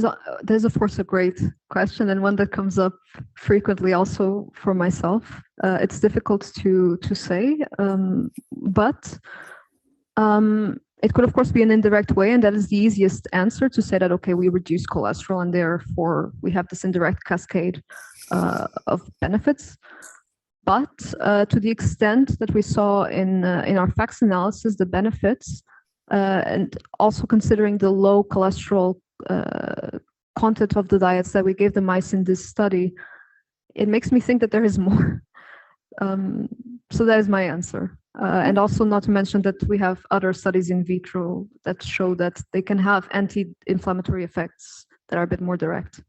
is of course a great question, and one that comes up frequently also for myself. It's difficult to say, but it could of course be an indirect way, and that is the easiest answer, to say that, okay, we reduce cholesterol and therefore we have this indirect cascade of benefits. But to the extent that we saw in our facts analysis, the benefits, and also considering the low cholesterol content of the diets that we gave the mice in this study, it makes me think that there is more. So that is my answer. And also not to mention that we have other studies in vitro that show that they can have anti-inflammatory effects that are a bit more direct.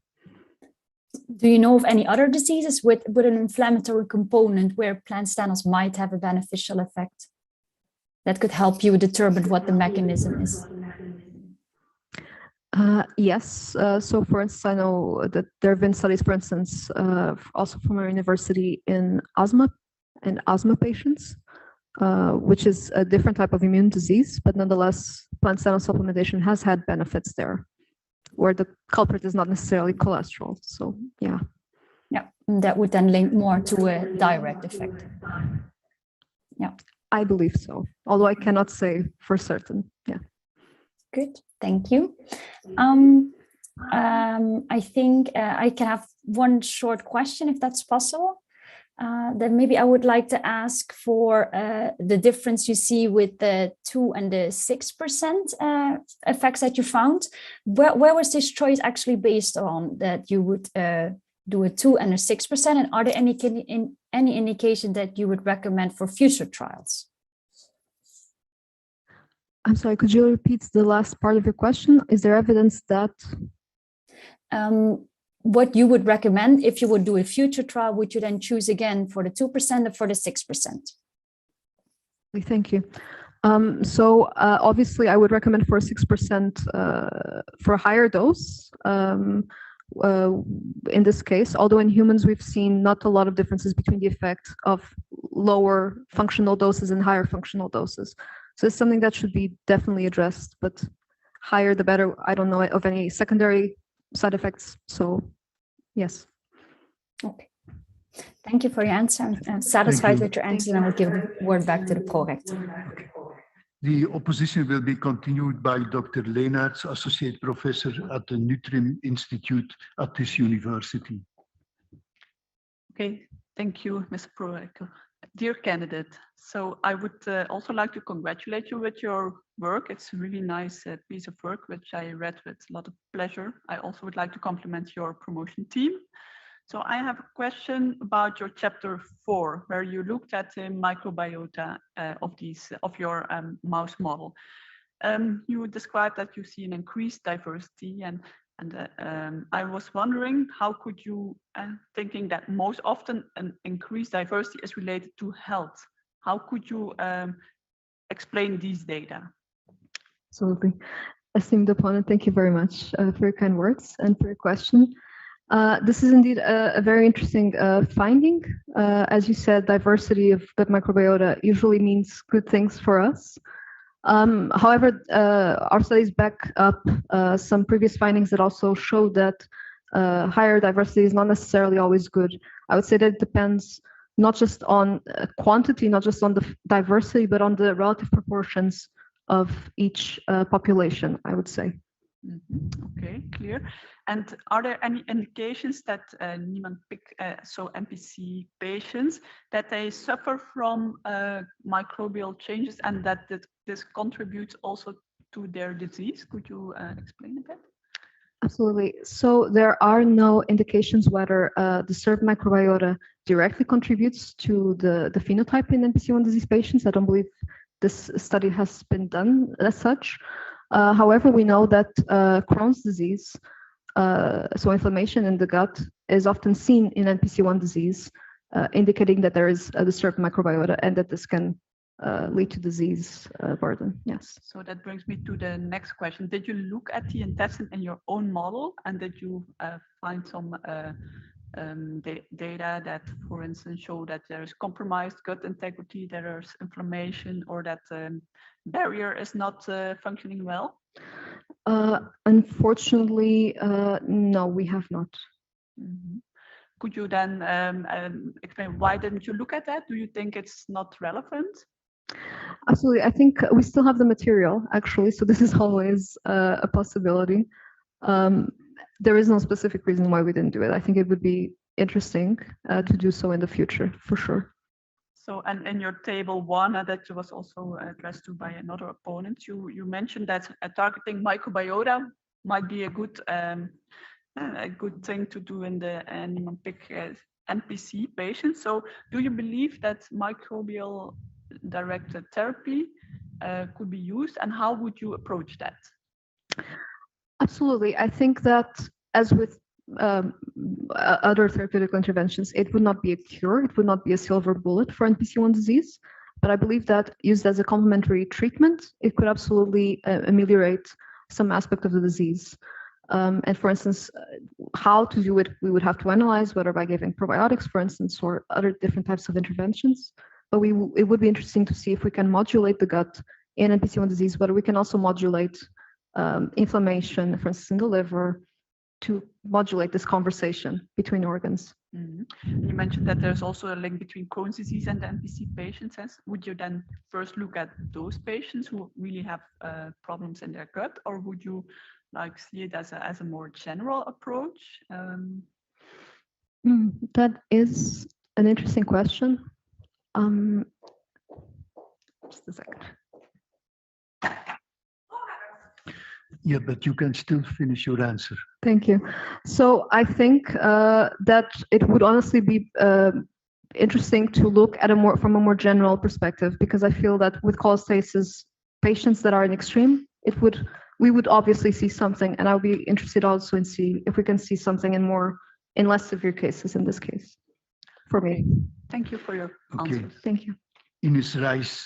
Do you know of any other diseases with an inflammatory component where plant stanols might have a beneficial effect that could help you determine what the mechanism is? Yes. So for instance, I know that there have been studies, for instance, also from our university in asthma patients, which is a different type of immune disease, but nonetheless, plant stanol supplementation has had benefits there, where the culprit is not necessarily cholesterol. So yeah. Yeah, that would then link more to a direct effect. Yeah, I believe so, although I cannot say for certain. Yeah. Good, thank you. I think I can have one short question, if that's possible. Then maybe I would like to ask for the difference you see with the 2 and the 6% effects that you found. Where was this choice actually based on, that you would do a 2 and a 6%? And are there any indication that you would recommend for future trials? I'm sorry, could you repeat the last part of your question? Is there evidence that? What you would recommend if you would do a future trial, would you then choose again for the 2% or for the 6%? Thank you. So obviously I would recommend for a 6% for a higher dose in this case, although in humans we've seen not a lot of differences between the effect of lower functional doses and higher functional doses. So it's something that should be definitely addressed, but higher the better. I don't know of any secondary side effects, so yes. Okay, thank you for your answer. I'm satisfied with your answer, and I will give the word back to the prorector. Okay. The opposition will be continued by Dr. Leenaerts, Associate Professor at the Nutrim Institute at this university. Okay, thank you, Mr. Prorector. Dear candidate, so I would also like to congratulate you with your work. It's a really nice piece of work, which I read with a lot of pleasure. I also would like to compliment your promotion team. So I have a question about your chapter 4, where you looked at the microbiota of your mouse model. You described that you see an increased diversity, and And I was wondering, how could you, thinking that most often an increased diversity is related to health, how could you explain these data? Absolutely. Esteemed opponent, thank you very much for your kind words and for your question. This is indeed a very interesting finding. As you said, diversity of gut microbiota usually means good things for us. However, our studies back up some previous findings that also show that higher diversity is not necessarily always good. I would say that it depends not just on quantity, not just on the diversity, but on the relative proportions of each population, I would say. Okay, clear. And are there any indications that Niemann-Pick, so NPC patients, that they suffer from microbial changes and that this contributes also to their disease? Could you explain a bit? Absolutely. So there are no indications whether the served microbiota directly contributes to the phenotype in NPC-1 disease patients. I don't believe this study has been done as such. However, we know that Crohn's disease, so inflammation in the gut, is often seen in NPC-1 disease, indicating that there is a disturbed microbiota and that this can lead to disease burden. Yes. So that brings me to the next question. Did you look at the intestine in your own model, and did you find some data that, for instance, show that there is compromised gut integrity, there is inflammation, or that barrier is not functioning well? Unfortunately, no, we have not. Mm-hmm. Could you then explain why didn't you look at that? Do you think it's not relevant? Absolutely. I think we still have the material, actually, so this is always a possibility. There is no specific reason why we didn't do it. I think it would be interesting to do so in the future, for sure. So, and in your table 1 that was also addressed to by another opponent, you mentioned that targeting microbiota might be a good thing to do in the Niemann-Pick NPC patients. So, do you believe that microbial directed therapy could be used, and how would you approach that? Absolutely. I think that, as with other therapeutic interventions, it would not be a cure, it would not be a silver bullet for NPC-1 disease, but I believe that used as a complementary treatment, it could absolutely ameliorate some aspect of the disease. And for instance, how to do it, we would have to analyze, whether by giving probiotics, for instance, or other different types of interventions. But it would be interesting to see if we can modulate the gut in NPC-1 disease, whether we can also modulate inflammation, for instance, in the liver, to modulate this conversation between organs. Mm-hmm. You mentioned that there's also a link between Crohn's disease and the NPC patients. Would you then first look at those patients who really have problems in their gut, or would you like see it as a more general approach? That is an interesting question. Just a second. Yeah, but you can still finish your answer. Thank you. So I think that it would honestly be interesting to look at from a more general perspective, because I feel that with cholestasis, patients that are in extreme, we would obviously see something, and I'll be interested also in see if we can see something in less severe cases in this case. For me. Thank you for your answers. Thank you. Inês Reis,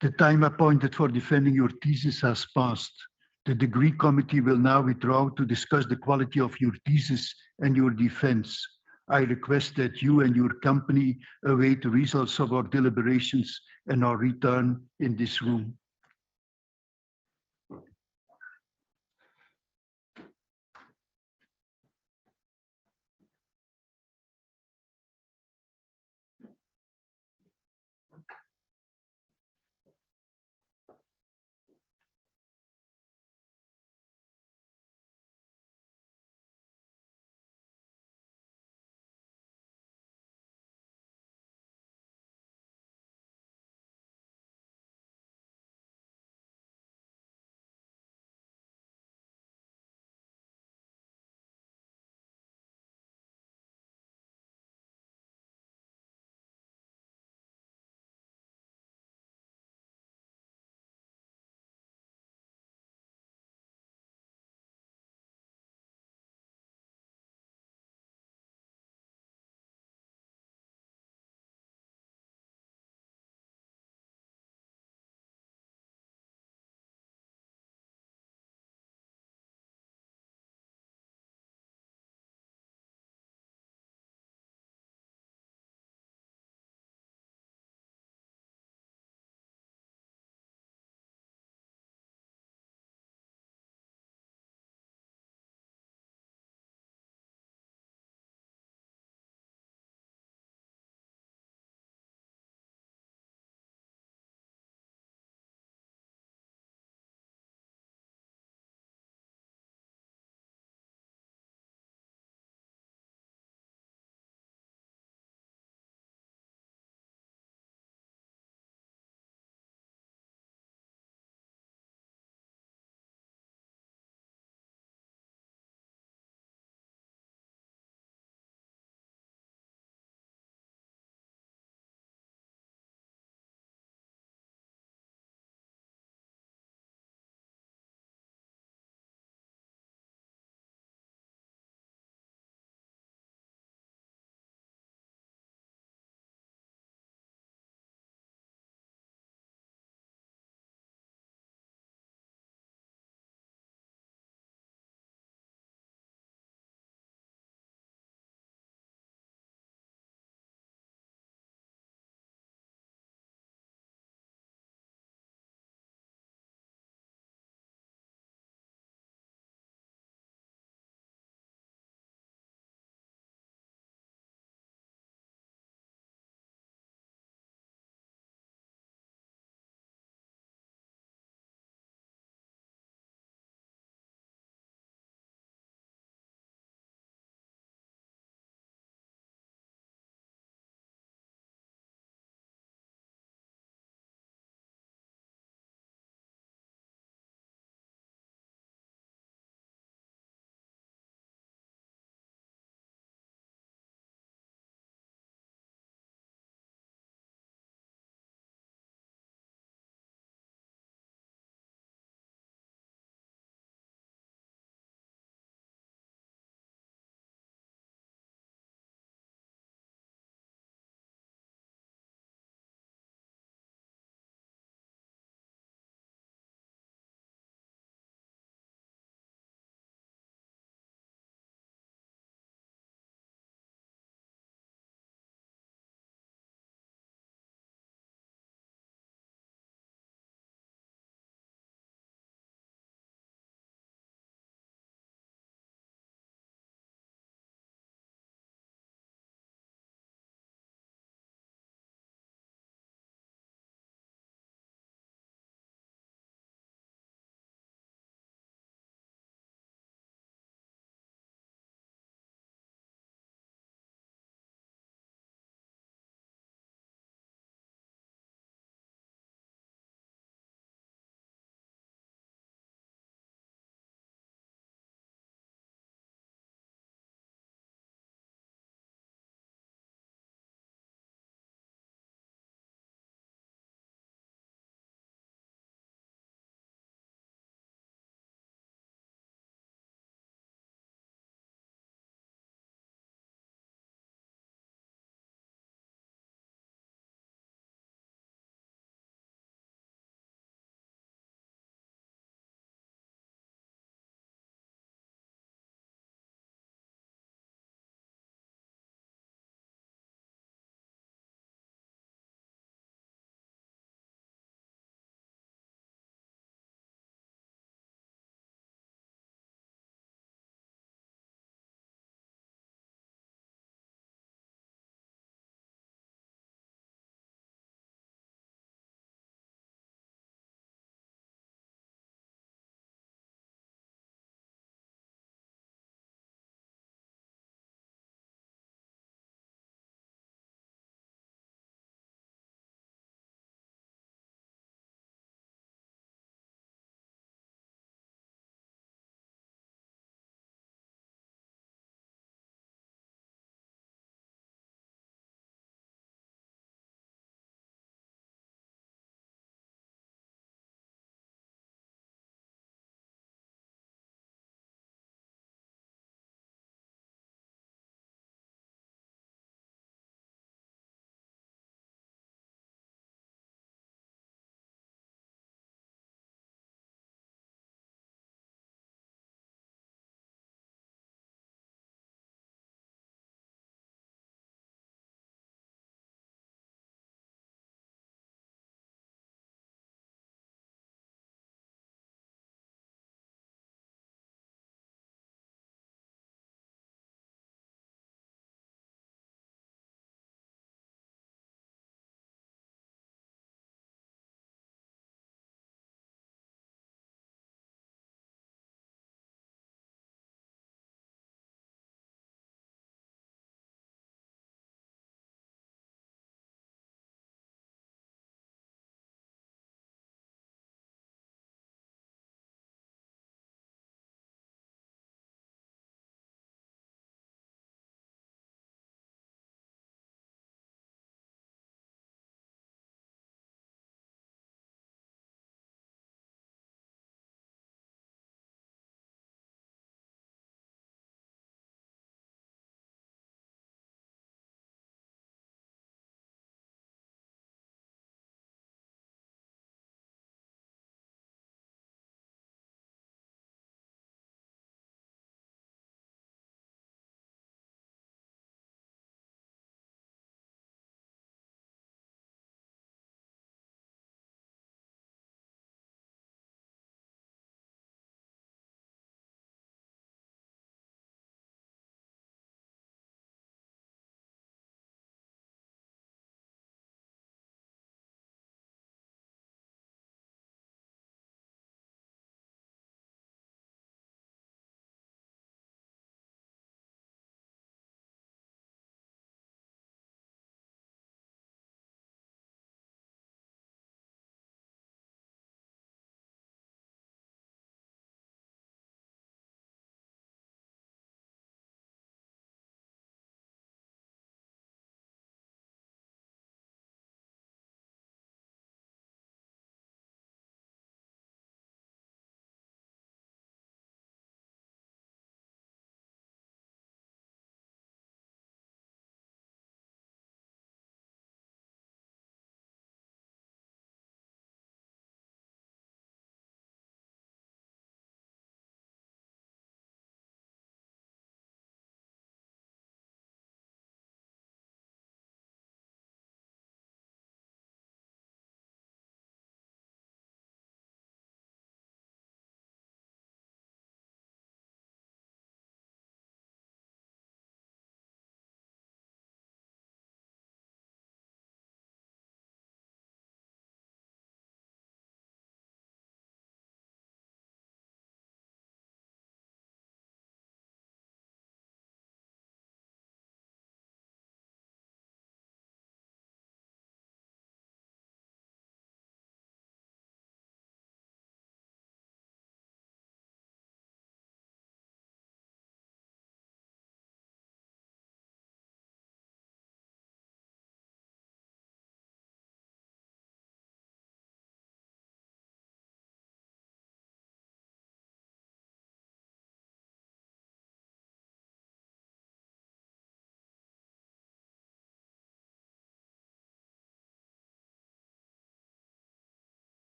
the time appointed for defending your thesis has passed. The degree committee will now withdraw to discuss the quality of your thesis and your defense. I request that you and your company await the results of our deliberations and our return in this room.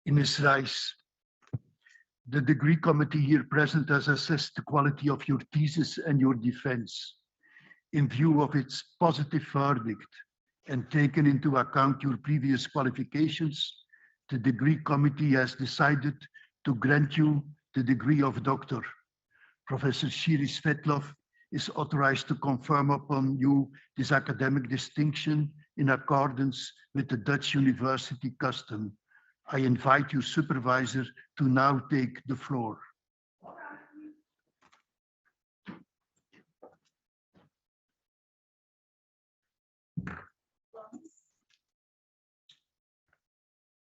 Inês Reis, the degree committee here present has assessed the quality of your thesis and your defense. In view of its positive verdict and taken into account your previous qualifications, the degree committee has decided to grant you the degree of doctor. Professor Shiri Svetlov is authorized to confirm upon you this academic distinction in accordance with the Dutch university custom. I invite your supervisor to now take the floor.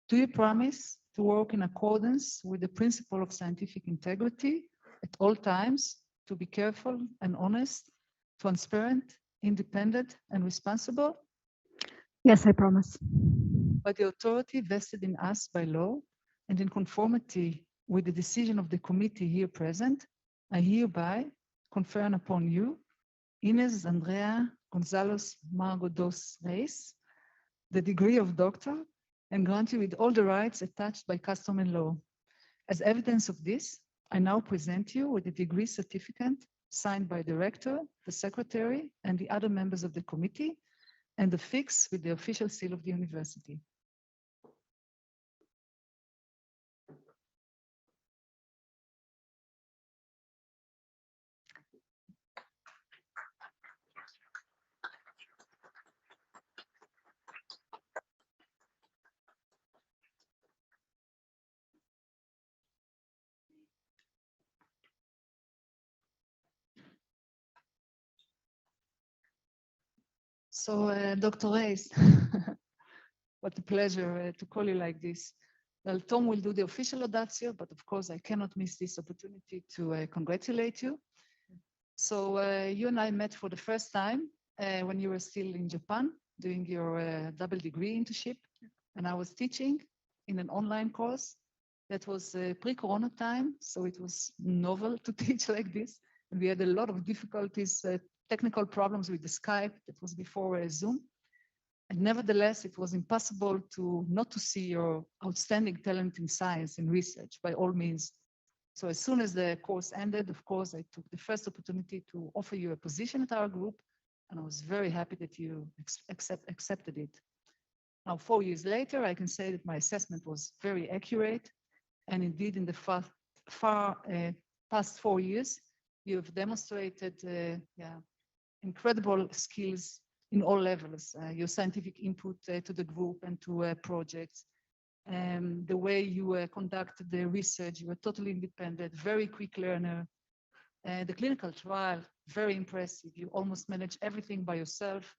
Do you promise to work in accordance with the principle of scientific integrity at all times, to be careful and honest, transparent, independent, and responsible? Yes, I promise. By the authority vested in us by law and in conformity with the decision of the committee here present, I hereby confer upon you, Inês Andreia Gonçalves Magro dos Reis, the degree of doctor, and grant you with all the rights attached by custom and law. As evidence of this, I now present you with the degree certificate signed by the rector, the secretary, and the other members of the committee, and affixed with the official seal of the university. So, Dr. Reis, what a pleasure to call you like this. Well, Tom will do the official laudatio, but of course I cannot miss this opportunity to congratulate you. So you and I met for the first time when you were still in Japan doing your double degree internship, and I was teaching in an online course that was pre-corona time, so it was novel to teach like this, and we had a lot of difficulties, technical problems with the Skype. That was before Zoom. And nevertheless, it was impossible not to see your outstanding talent in science and research by all means. So as soon as the course ended, of course, I took the first opportunity to offer you a position at our group, and I was very happy that you accepted it. Now, 4 years later, I can say that my assessment was very accurate, and indeed, in the past 4 years, you have demonstrated incredible skills in all levels, your scientific input to the group and to projects, the way you conducted the research, you were totally independent, very quick learner. The clinical trial, very impressive. You almost managed everything by yourself.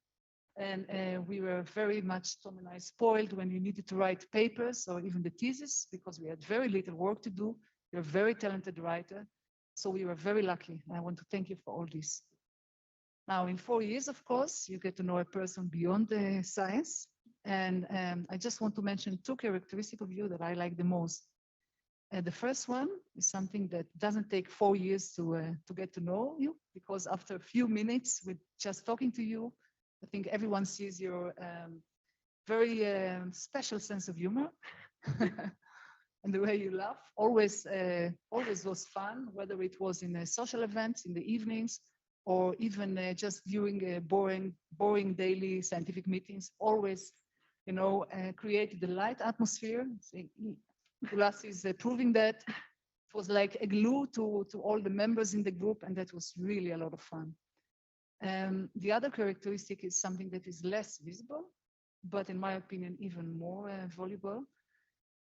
And we were very much, Tom and I, spoiled when you needed to write papers or even the thesis, because we had very little work to do. You're a very talented writer. So we were very lucky. And I want to thank you for all this. Now, in 4 years, of course, you get to know a person beyond the science. And I just want to mention 2 characteristics of you that I like the most. The first one is something that doesn't take 4 years to get to know you, because after a few minutes with just talking to you, I think everyone sees your very special sense of humor. And the way you laugh always was fun, whether it was in a social events in the evenings, or even just during boring daily scientific meetings, always, created a light atmosphere. Ulas is proving that. It was like a glue to all the members in the group, and that was really a lot of fun. The other characteristic is something that is less visible, but in my opinion, even more valuable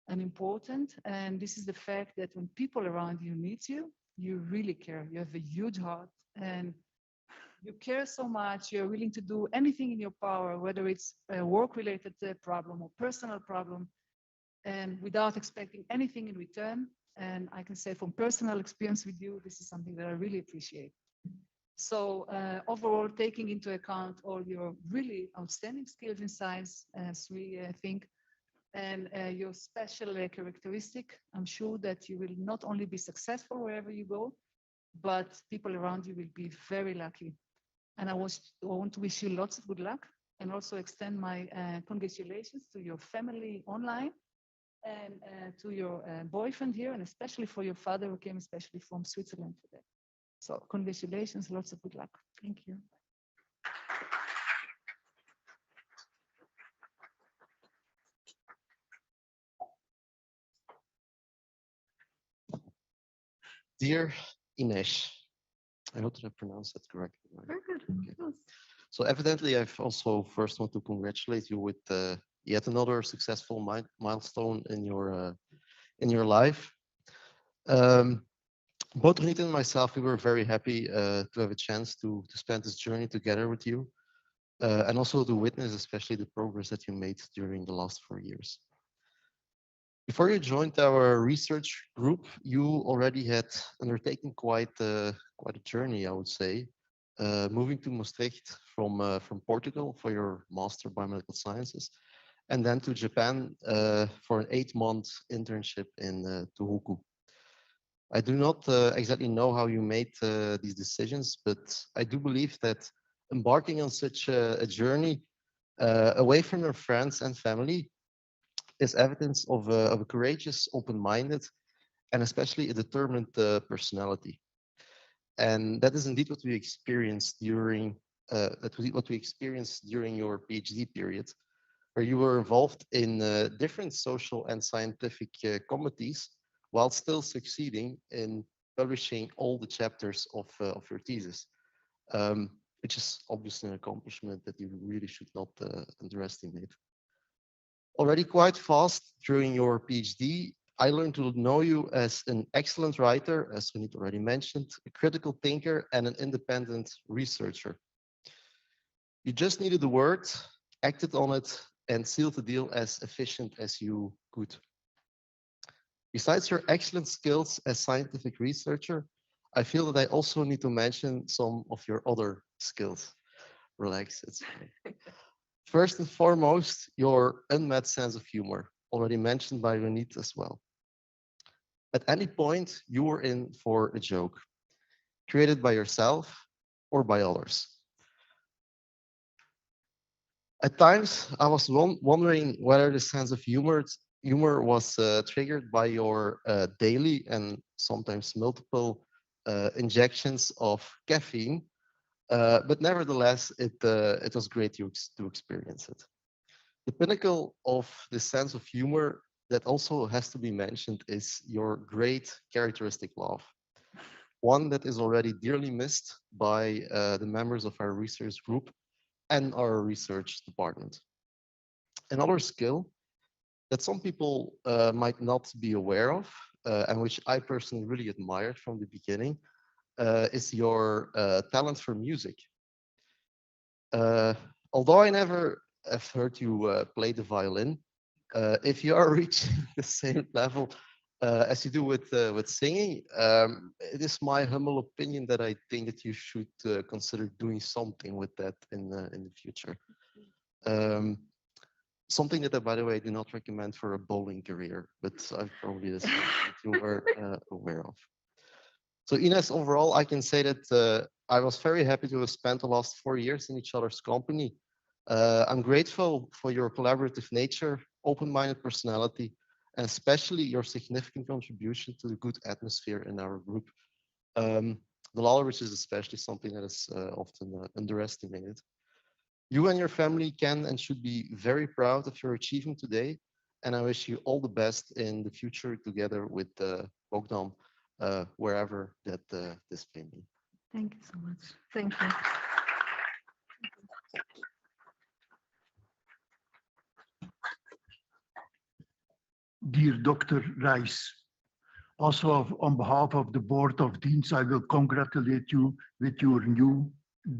and important. And this is the fact that when people around you need you, you really care. You have a huge heart, and you care so much, you're willing to do anything in your power, whether it's a work-related problem or personal problem, and without expecting anything in return. And I can say from personal experience with you, this is something that I really appreciate. So overall, taking into account all your really outstanding skills in science, as we think, and your special characteristic, I'm sure that you will not only be successful wherever you go, but people around you will be very lucky. And I want to wish you lots of good luck, and also extend my congratulations to your family online. and to your boyfriend here, and especially for your father who came especially from Switzerland today. So congratulations, lots of good luck. Thank you. Dear Inês, I hope that I pronounced that correctly. Right? Very good. Okay. So evidently, I've also first want to congratulate you with yet another successful milestone in your life. Both Rita and myself, we were very happy to have a chance to spend this journey together with you, and also to witness especially the progress that you made during the last 4 years. Before you joined our research group, you already had undertaken quite a journey, I would say, moving to Maastricht from Portugal for your Master of Biomedical Sciences, and then to Japan for an 8-month internship in Tohoku. I do not exactly know how you made these decisions, but I do believe that embarking on such a journey away from your friends and family is evidence of a courageous, open-minded, and especially a determined personality. And that is indeed what we experienced during your PhD period, where you were involved in different social and scientific committees, while still succeeding in publishing all the chapters of your thesis, which is obviously an accomplishment that you really should not underestimate. Already quite fast during your PhD, I learned to know you as an excellent writer, as Renit already mentioned, a critical thinker, and an independent researcher. You just needed the word, acted on it, and sealed the deal as efficient as you could. Besides your excellent skills as scientific researcher, I feel that I also need to mention some of your other skills. Relax, it's fine. First and foremost, your unmet sense of humor, already mentioned by Renit as well. At any point, you were in for a joke, created by yourself or by others. At times, I was wondering whether the sense of humor was triggered by your daily and sometimes multiple injections of caffeine, but nevertheless, it was great to experience it. The pinnacle of the sense of humor that also has to be mentioned is your great characteristic laugh, one that is already dearly missed by the members of our research group and our research department. Another skill that some people might not be aware of, and which I personally really admired from the beginning, is your talent for music. Although I never have heard you play the violin, if you are reaching the same level as you do with singing, it is my humble opinion that I think that you should consider doing something with that in the future. Something that, by the way, I do not recommend for a bowling career, but I've probably the something that you were aware of. So Inês, overall, I can say that I was very happy to have spent the last 4 years in each other's company. I'm grateful for your collaborative nature, open-minded personality, and especially your significant contribution to the good atmosphere in our group. The latter, which is especially something that is often underestimated. You and your family can and should be very proud of your achievement today, and I wish you all the best in the future together with Bogdan, wherever that this may be. Thank you so much. Thank you. Dear Dr. Reis, also on behalf of the Board of Deans, I will congratulate you with your new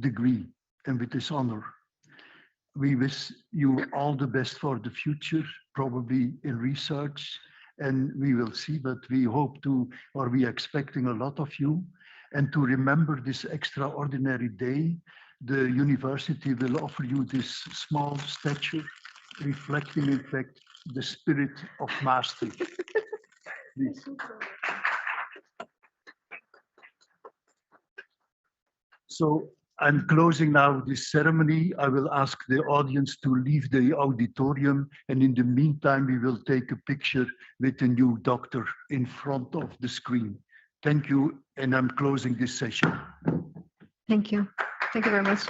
degree and with this honor. We wish you all the best for the future, probably in research, and we will see, but we hope to, or we are expecting a lot of you. And to remember this extraordinary day, the university will offer you this small statue reflecting, in fact, the spirit of Maastricht. Please. So I'm closing now this ceremony. I will ask the audience to leave the auditorium, and in the meantime, we will take a picture with the new doctor in front of the screen. Thank you, and I'm closing this session. Thank you. Thank you very much.